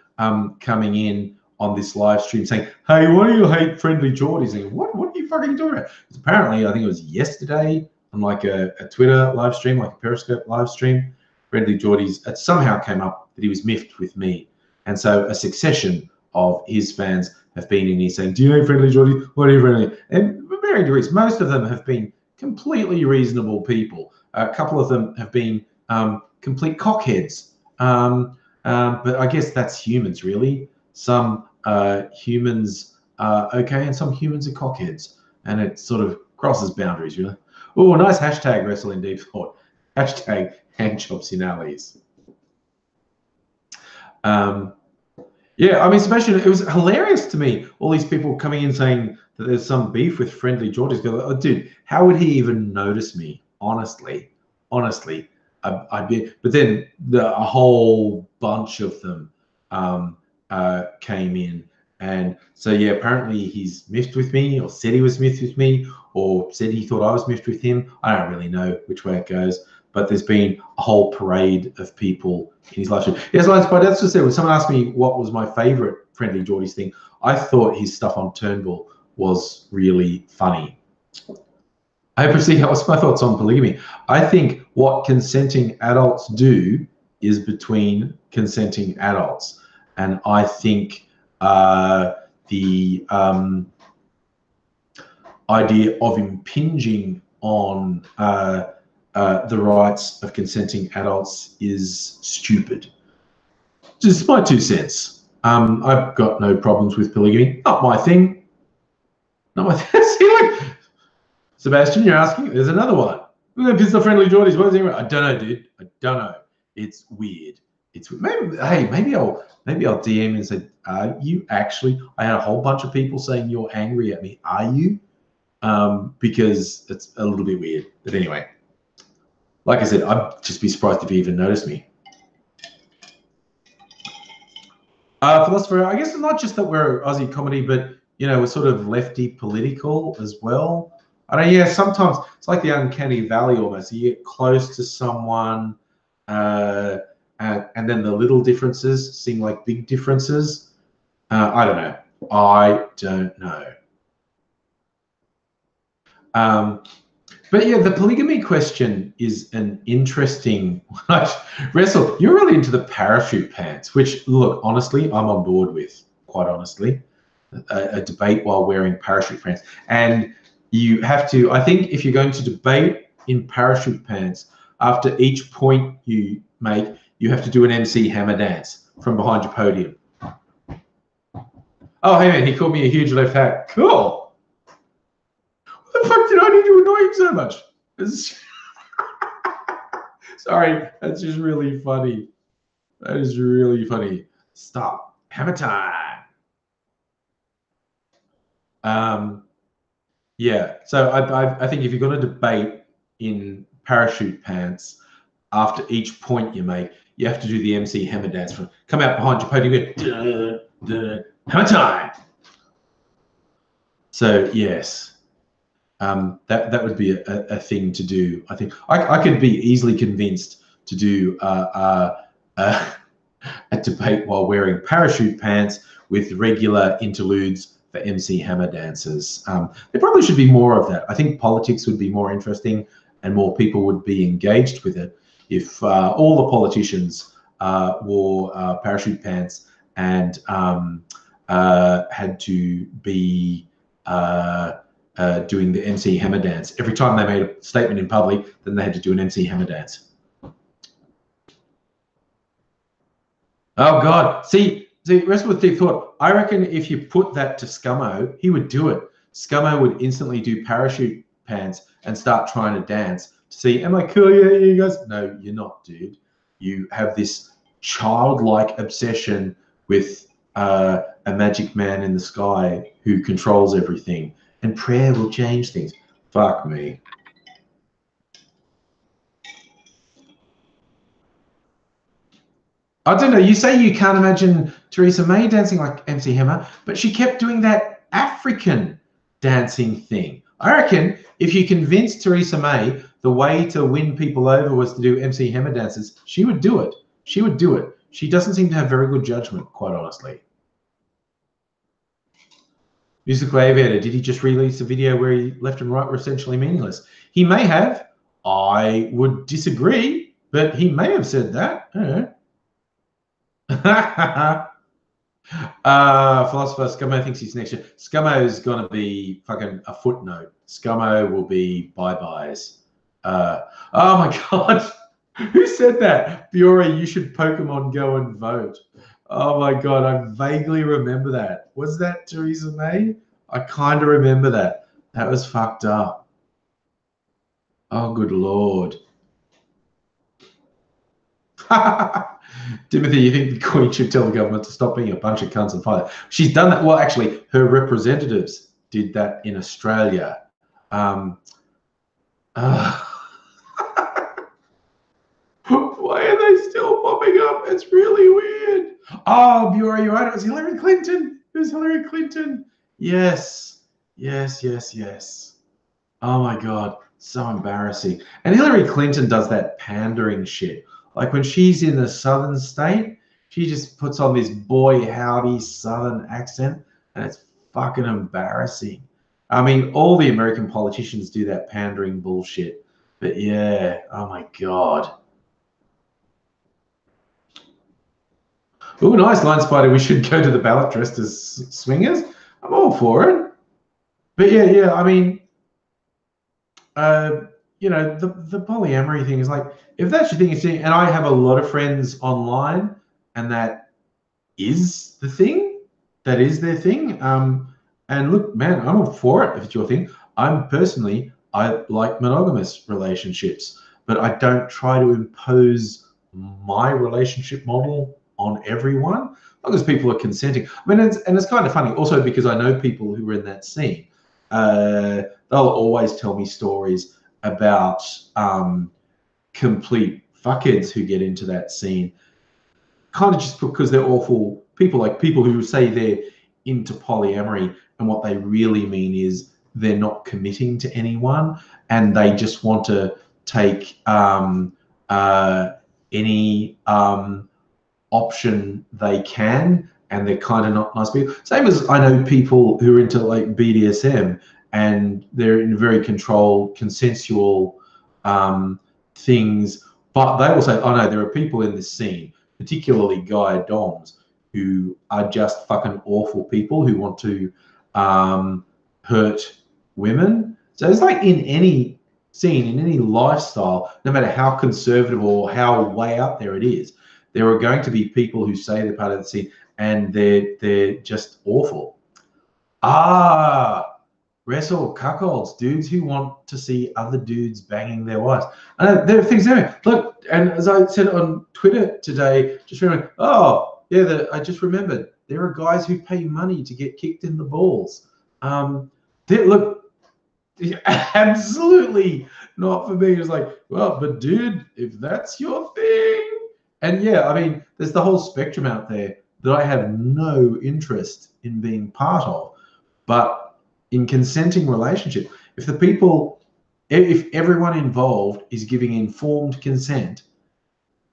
coming in on this live stream saying, hey, why do you hate Friendly Geordies? And what are you fucking doing? Because apparently, I think it was yesterday on like a Twitter live stream, like a Periscope live stream, Friendly Geordies, it somehow came up that he was miffed with me. And so a succession of his fans have been in here saying, do you hate Friendly Geordies? What are you friendly? And varying degrees, most of them have been completely reasonable people. A couple of them have been complete cockheads. But I guess that's humans, really. Some humans are okay and some humans are cockheads. And it sort of crosses boundaries, really. Oh, nice hashtag, Wrestle in Deep Thought. Hashtag handjobs in alleys. Yeah, I mean, Sebastian, it was hilarious to me, all these people coming in saying that there's some beef with Friendly Geordies. Oh, dude, how would he even notice me? Honestly, I'd be. But then a whole bunch of them came in, and so yeah, apparently he's miffed with me, or said he was miffed with me, or said he thought I was miffed with him. I don't really know which way it goes, but there's been a whole parade of people in his live stream. Yes, that's just it. When someone asked me what was my favorite Friendly Geordies thing, I thought his stuff on Turnbull was really funny. I proceed. What's my thoughts on polygamy? I think what consenting adults do is between consenting adults, and I think the idea of impinging on the rights of consenting adults is stupid. Just my 2 cents. I've got no problems with polygamy. Not my thing. Not my thing. See, like, Sebastian, you're asking. There's another one. It's the Friendly Geordies. What is it? I don't know, dude. I don't know. It's weird. It's maybe. Hey, maybe I'll DM and say, "Are you actually?" I had a whole bunch of people saying you're angry at me. Are you? Because it's a little bit weird. But anyway, like I said, I'd just be surprised if you even noticed me. Philosopher, I guess not just that we're Aussie comedy, but you know, we're sort of lefty political as well. I don't know, yeah, sometimes it's like the uncanny valley almost. You get close to someone and then the little differences seem like big differences. I don't know. But yeah, the polygamy question is an interesting one. Wrestle, you're really into the parachute pants, which, look, honestly, I'm on board with, quite honestly. A debate while wearing parachute pants. And you have to, I think if you're going to debate in parachute pants, after each point you make, you have to do an MC hammer dance from behind your podium. Oh, hey man, he called me a huge left hack. Cool. What the do I need to annoy him so much? Sorry, that's just really funny. That is really funny. Stop. Hammer time. Yeah, so I think if you're going to debate in parachute pants, after each point you make, you have to do the MC hammer dance. From come out behind your podium, hammer time. So yes, that would be a thing to do. I think I could be easily convinced to do a debate while wearing parachute pants with regular interludes for MC hammer dancers. There probably should be more of that. I think politics would be more interesting and more people would be engaged with it if all the politicians wore parachute pants and had to be doing the MC hammer dance. Every time they made a statement in public, then they had to do an MC hammer dance. Oh God, see, rest with deep thought. I reckon if you put that to Scummo, he would do it. Scummo would instantly do parachute pants and start trying to dance to see, am I cool? Yeah, you guys. No, you're not, dude. You have this childlike obsession with a magic man in the sky who controls everything, and prayer will change things. Fuck me. I don't know. You say you can't imagine Theresa May dancing like MC Hammer, but she kept doing that African dancing thing. I reckon if you convinced Theresa May the way to win people over was to do MC Hammer dances, she would do it. She would do it. She doesn't seem to have very good judgment, quite honestly. Musical Aviator, did he just release a video where he left and right were essentially meaningless? He may have. I would disagree, but he may have said that. I don't know. Philosopher Scummo thinks he's next year. Scummo is gonna be fucking a footnote. Scummo will be bye-byes. Oh my God, who said that? Fiore, you should Pokemon Go and vote. Oh my God, I vaguely remember that. Was that Theresa May? I kind of remember that. That was fucked up. Oh, good Lord. Timothy, you think the Queen should tell the government to stop being a bunch of cunts and fight? She's done that. Well, actually, her representatives did that in Australia. Why are they still popping up? It's really weird. Oh, Bureau, you're right. It was Hillary Clinton. It was Hillary Clinton. Yes. Yes, yes, yes. Oh, my God. So embarrassing. And Hillary Clinton does that pandering shit. Like when she's in a southern state, she just puts on this boy howdy southern accent, and it's fucking embarrassing. I mean, all the American politicians do that pandering bullshit. But yeah, oh my God. Oh, nice, Line Spider. We should go to the ballot dressed as swingers. I'm all for it. But yeah, I mean, you know, the polyamory thing is like, if that's your thing, and I have a lot of friends online, and that is the thing, that is their thing. And look, man, I'm all for it if it's your thing. I like monogamous relationships, but I don't try to impose my relationship model on everyone, as long as people are consenting. I mean, and it's kind of funny also because I know people who are in that scene. They'll always tell me stories about complete fuckheads who get into that scene, kind of just because they're awful people, like people who say they're into polyamory and what they really mean is they're not committing to anyone and they just want to take any option they can, and they're kind of not nice people. Same as I know people who are into like BDSM and they're in very controlled, consensual things, but they will say, oh no, there are people in this scene, particularly guy doms, who are just fucking awful people who want to hurt women. So it's like in any scene, in any lifestyle, no matter how conservative or how way out there it is, there are going to be people who say they're part of the scene and they're just awful. wrestle cuckolds, dudes who want to see other dudes banging their wives. And there are things there. Look, and as I said on Twitter today, just remember, oh, yeah, I just remembered there are guys who pay money to get kicked in the balls. Look, absolutely not for me. It's like, well, but dude, if that's your thing. And yeah, I mean, there's the whole spectrum out there that I have no interest in being part of. But in consenting relationship, if everyone involved is giving informed consent,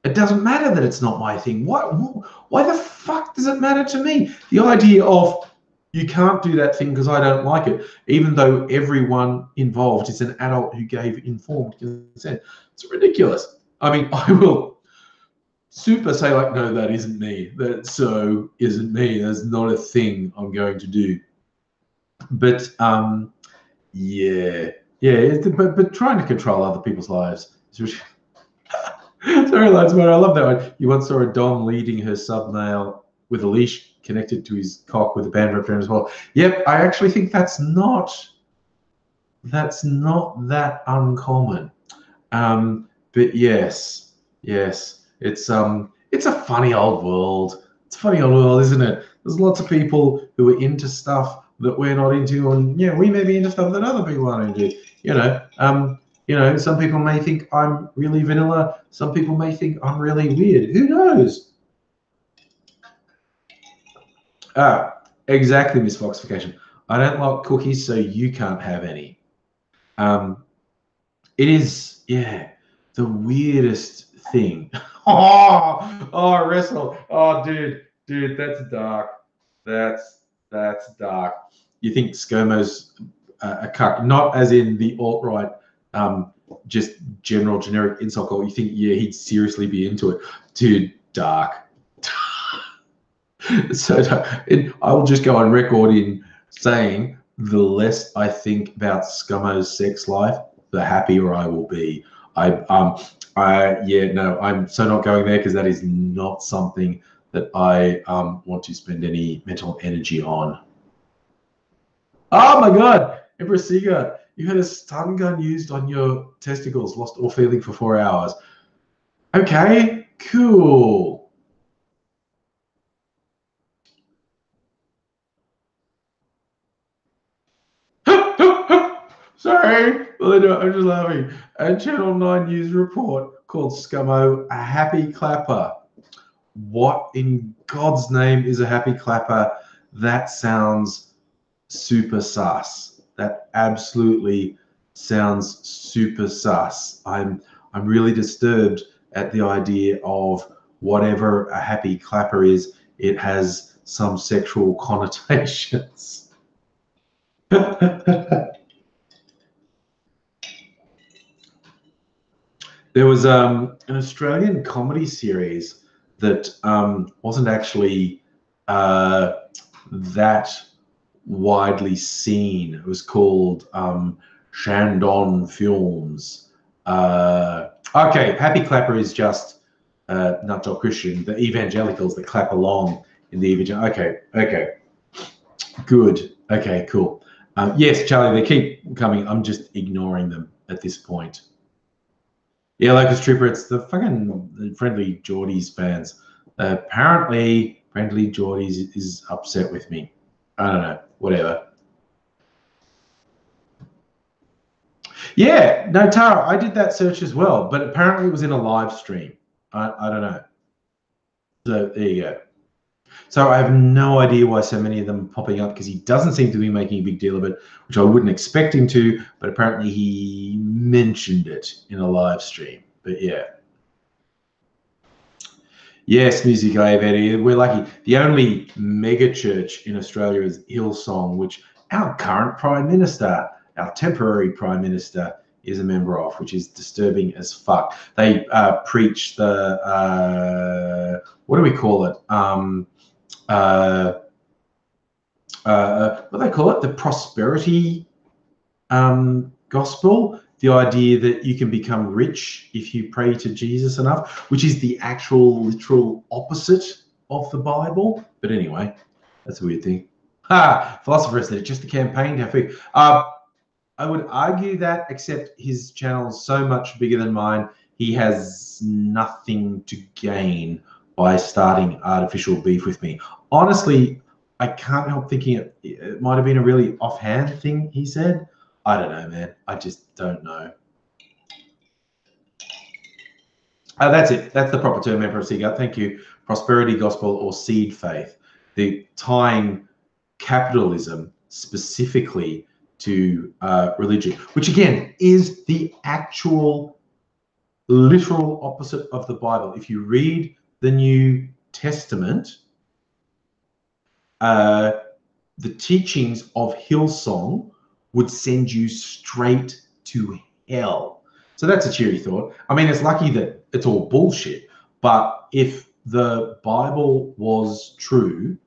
it doesn't matter that it's not my thing. Why the fuck does it matter to me? The idea of you can't do that thing because I don't like it, even though everyone involved is an adult who gave informed consent. It's ridiculous. I mean, I will super say like, no, that isn't me. That so isn't me. That's not a thing I'm going to do. But yeah, but trying to control other people's lives is really sorry, lads, but I love that one. You once saw a Dom leading her sub male with a leash connected to his cock with a band wrapped around as well. Yep, I actually think that's not that uncommon. But yes, it's a funny old world. It's a funny old world, isn't it? There's lots of people who are into stuff that we're not into, and yeah, we may be into stuff that other people aren't into. Some people may think I'm really vanilla. Some people may think I'm really weird. Who knows? Exactly, Miss Foxification. I don't like cookies, so you can't have any. It is, yeah, the weirdest thing. Oh, wrestle. Oh, dude, that's dark. That's dark. You think ScoMo's a cuck, not as in the alt-right, just general generic insult call. You think, yeah, he'd seriously be into it. Dude, dark. So I will just go on record in saying the less I think about ScoMo's sex life, the happier I will be. I'm so not going there because that is not something that I want to spend any mental energy on. Oh my God, Empress Seeger, you had a stun gun used on your testicles, lost all feeling for 4 hours. Okay, cool. Sorry, I'm just laughing. A Channel 9 news report called ScoMo a happy clapper. What in God's name is a happy clapper? That sounds super sus. That absolutely sounds super sus. I'm really disturbed at the idea of whatever a happy clapper is, it has some sexual connotations. There was an Australian comedy series that wasn't actually that widely seen. It was called Shandon Films. Okay, Happy Clapper is just not Joel Christian, the evangelicals that clap along in the evangelical. Okay, good. Okay, cool. Yes, Charlie, they keep coming. I'm just ignoring them at this point. Yeah, Locust Trooper, it's the fucking Friendly Geordies fans. Apparently, Friendly Geordies is upset with me. I don't know, whatever. Yeah, no, Tara, I did that search as well, but apparently it was in a live stream. I don't know. So there you go. So I have no idea why so many of them are popping up, because he doesn't seem to be making a big deal of it, which I wouldn't expect him to, but apparently he mentioned it in a live stream. But yeah. Yes, Music Eddie. We're lucky. The only mega church in Australia is Hillsong, which our current Prime Minister, our temporary Prime Minister, is a member of, which is disturbing as fuck. They preach the, what do we call it? What do they call it? The prosperity gospel. The idea that you can become rich if you pray to Jesus enough, which is the actual literal opposite of the Bible. But anyway, that's a weird thing. Philosopher said, just a campaign to have food. I would argue that, except his channel's so much bigger than mine, he has nothing to gain by starting artificial beef with me. Honestly, I can't help thinking it might have been a really offhand thing he said. I don't know, man. I just don't know. That's it. That's the proper term, Emperor Seagut. Thank you. Prosperity gospel or seed faith. The tying capitalism specifically to religion, which again is the actual literal opposite of the Bible. If you read the New Testament, the teachings of Hillsong would send you straight to hell. So that's a cheery thought. I mean, it's lucky that it's all bullshit, but if the Bible was true,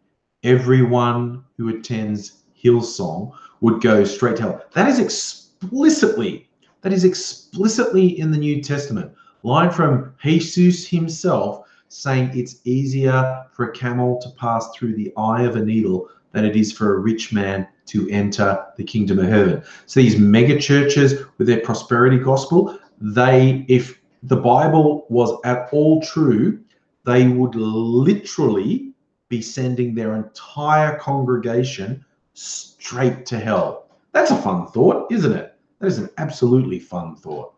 everyone who attends Hillsong would go straight to hell. That is explicitly in the New Testament. Line from Jesus himself saying it's easier for a camel to pass through the eye of a needle than it is for a rich man to enter the kingdom of heaven. So these mega churches with their prosperity gospel, if the Bible was at all true, they would literally be sending their entire congregation straight to hell. That's a fun thought, isn't it? That is an absolutely fun thought.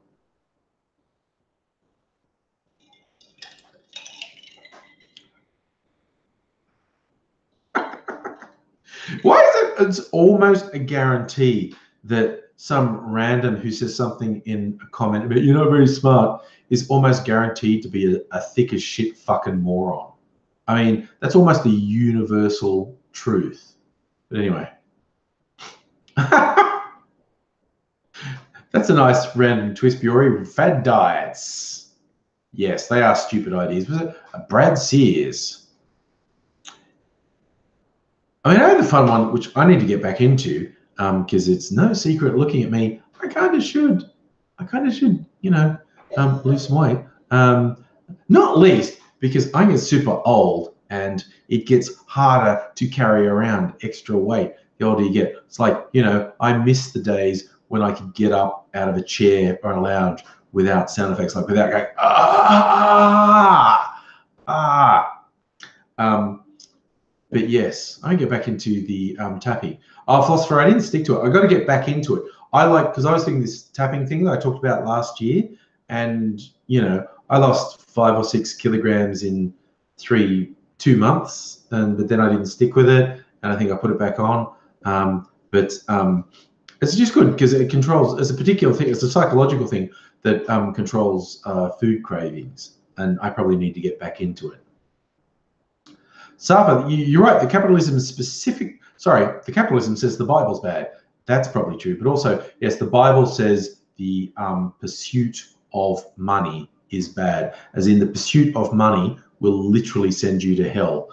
Why is it it's almost a guarantee that some random who says something in a comment about you're not very smart is almost guaranteed to be a thick as shit fucking moron? I mean, that's almost a universal truth. But anyway. That's a nice random twist, Biori. Fad diets. Yes, they are stupid ideas. Was it Brad Sears? I mean, I had a fun one, which I need to get back into, because it's no secret looking at me. I kind of should, you know, lose some weight. Not least because I get super old and it gets harder to carry around extra weight the older you get. It's like, you know, I miss the days when I could get up out of a chair or a lounge without sound effects, like without going, but yes, I get back into the tapping. Philosopher, I didn't stick to it. I got to get back into it. Because I was doing this tapping thing that I talked about last year, and you know, I lost 5 or 6 kilograms in 2 months, but then I didn't stick with it, and I think I put it back on. It's just good because it controls. It's a particular thing. It's a psychological thing that controls food cravings, and I probably need to get back into it. Sapa, you're right. The capitalism says the Bible's bad. That's probably true. But also, yes, the Bible says the pursuit of money is bad, as in the pursuit of money will literally send you to hell.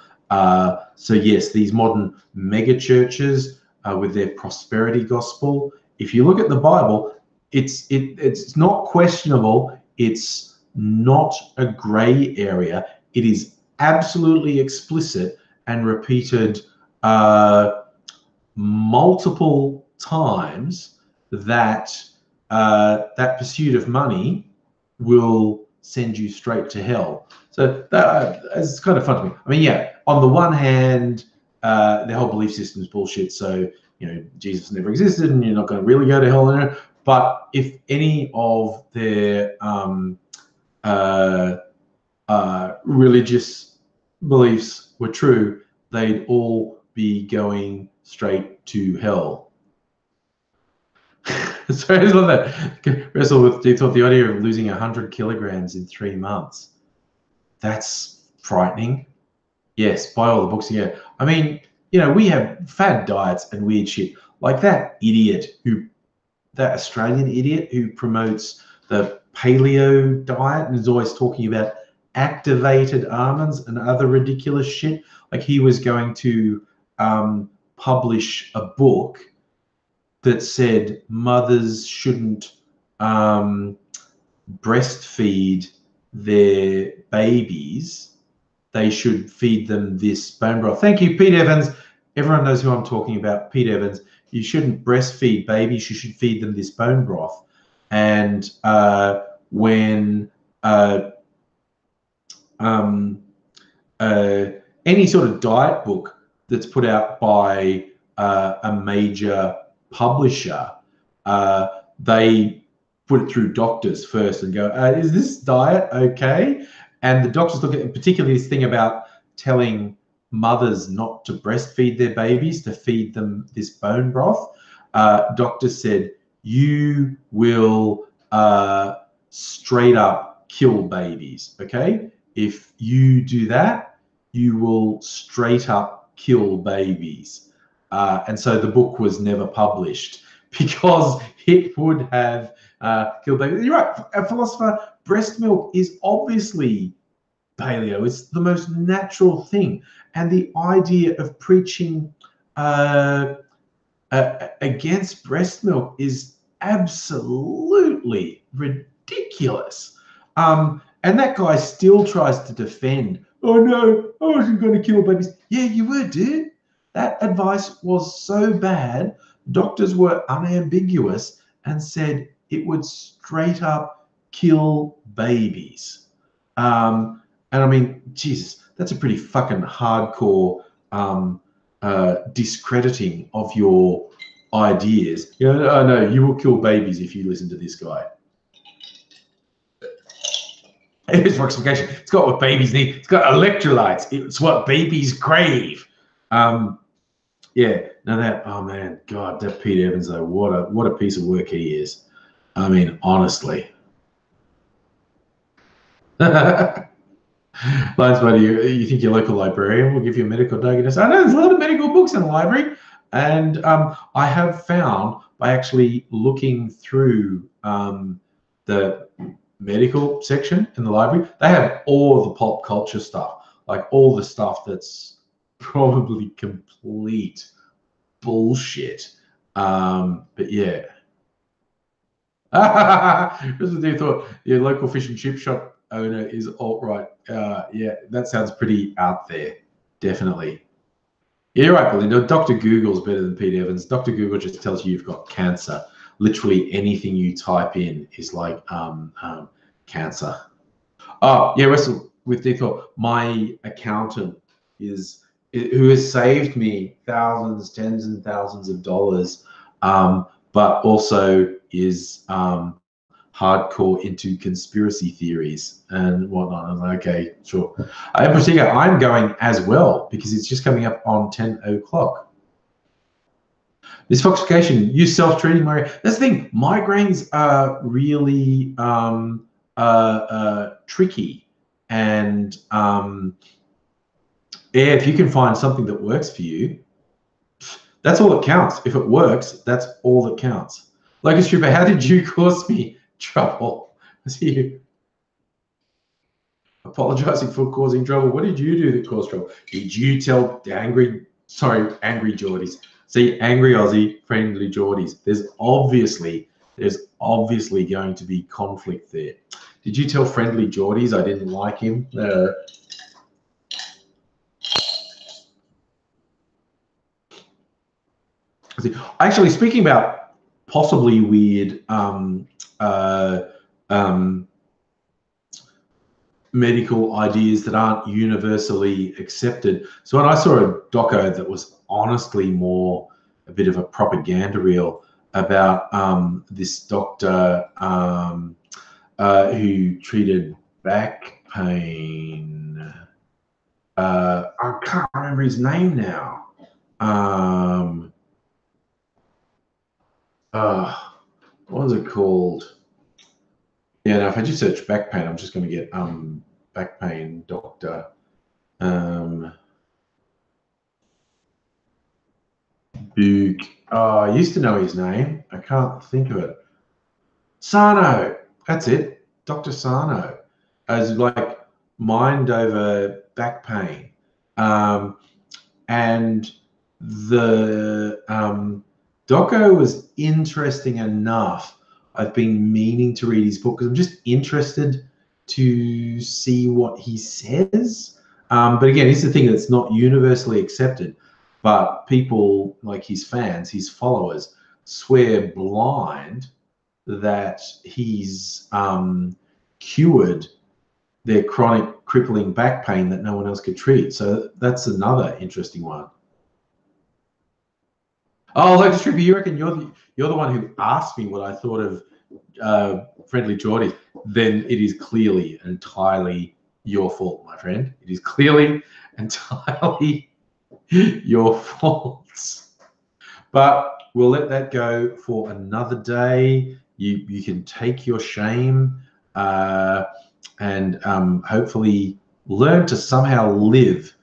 So yes, these modern mega churches with their prosperity gospel, if you look at the Bible, it's not questionable. It's not a gray area. It is absolutely explicit and repeated multiple times that that pursuit of money will send you straight to hell. So it's kind of fun to me. I mean, yeah, on the one hand, the whole belief system is bullshit. So, you know, Jesus never existed and you're not going to really go to hell. But if any of their religious beliefs were true, they'd all be going straight to hell. Sorry, I just love that. Wrestle with deep thought, the idea of losing 100 kilograms in 3 months. That's frightening. Yes, buy all the books again. I mean, you know, we have fad diets and weird shit. Like that Australian idiot who promotes the paleo diet and is always talking about activated almonds and other ridiculous shit. Like he was going to publish a book that said mothers shouldn't breastfeed their babies. They should feed them this bone broth. Thank you, Pete Evans. Everyone knows who I'm talking about, Pete Evans. You shouldn't breastfeed babies. You should feed them this bone broth. And when any sort of diet book that's put out by a major publisher, they put it through doctors first and go, is this diet okay? And the doctors look at particularly this thing about telling mothers not to breastfeed their babies, to feed them this bone broth. Doctors said, you will straight up kill babies, okay? If you do that, you will straight up kill babies. And so the book was never published because it would have killed babies. You're right, a philosopher, breast milk is obviously paleo. It's the most natural thing. And the idea of preaching against breast milk is absolutely ridiculous. And that guy still tries to defend, oh no, I wasn't going to kill babies. Yeah, you were, dude. That advice was so bad, doctors were unambiguous and said it would straight up kill babies. And I mean, Jesus, that's a pretty fucking hardcore discrediting of your ideas. You know, oh no, you will kill babies if you listen to this guy. Here's fortification. It's got what babies need. It's got electrolytes. It's what babies crave. Yeah. Now that, oh man, God, that Pete Evans though, what a piece of work he is. I mean, honestly. Lines, buddy, you think your local librarian will give you a medical diagnosis? I know there's a lot of medical books in the library, and I have found by actually looking through the medical section in the library, they have all of the pulp culture stuff, like all the stuff that's probably complete bullshit. But yeah. Just what they thought. Your local fish and chip shop owner is alt-right. Yeah, that sounds pretty out there. Definitely. Yeah, you're right, Belinda. Dr. Google's better than Pete Evans. Dr. Google just tells you you've got cancer. Literally anything you type in is like cancer. Oh, yeah, Russell, with Dick, my accountant who has saved me thousands, tens and thousands of dollars, but also is hardcore into conspiracy theories and whatnot. I'm like, okay, sure. In particular, I'm going as well because it's just coming up on 10 o'clock. This foxification, use self-treating migraine. That's the thing. Migraines are really tricky, and yeah, if you can find something that works for you, that's all that counts. If it works, that's all that counts. Locust Trooper, how did you cause me trouble? I see you apologizing for causing trouble. What did you do that caused trouble? Did you tell angry Geordies? See, angry Aussie, friendly Geordies. There's obviously going to be conflict there. Did you tell friendly Geordies I didn't like him? Actually, speaking about possibly weird medical ideas that aren't universally accepted. So when I saw a doco that was honestly more a bit of a propaganda reel about this doctor who treated back pain. I can't remember his name now. What was it called? Yeah, now if I just search back pain, I'm just going to get back pain doctor. Boog. Oh, I used to know his name. I can't think of it. Sano. That's it. Dr. Sano. As like mind over back pain. And the doco was interesting enough. I've been meaning to read his book because I'm just interested to see what he says. But again, it's the thing that's not universally accepted. but people like his fans, his followers, swear blind that he's cured their chronic crippling back pain that no one else could treat. So that's another interesting one. Oh, Lotus Tripper, you reckon you're the one who asked me what I thought of Friendly Geordie? Then it is clearly entirely your fault, my friend. It is clearly entirely your fault. But we'll let that go for another day. You can take your shame and hopefully learn to somehow live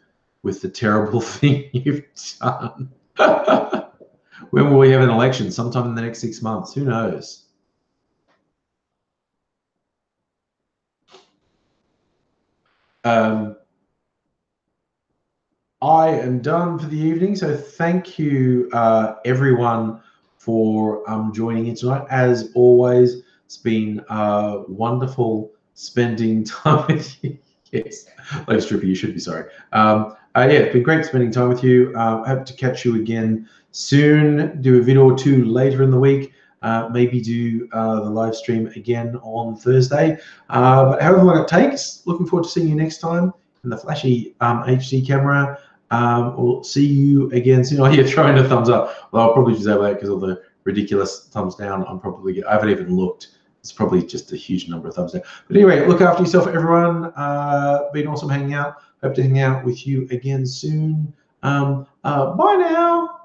with the terrible thing you've done. When will we have an election? Sometime in the next 6 months. Who knows? I am done for the evening. So thank you, everyone, for joining in tonight. As always, it's been wonderful spending time with you. Yes, Lady Stripper, you should be sorry. Yeah, it's been great spending time with you. Hope to catch you again soon. Do a video or two later in the week. Maybe do the live stream again on Thursday. But however long it takes, looking forward to seeing you next time in the flashy HD camera. We'll see you again soon. Oh, you're throwing a thumbs up. Well, I'll probably disable that because of the ridiculous thumbs down. I haven't even looked. It's probably just a huge number of thumbs down. But anyway, look after yourself, everyone. Been awesome hanging out. Hope to hang out with you again soon. Bye now.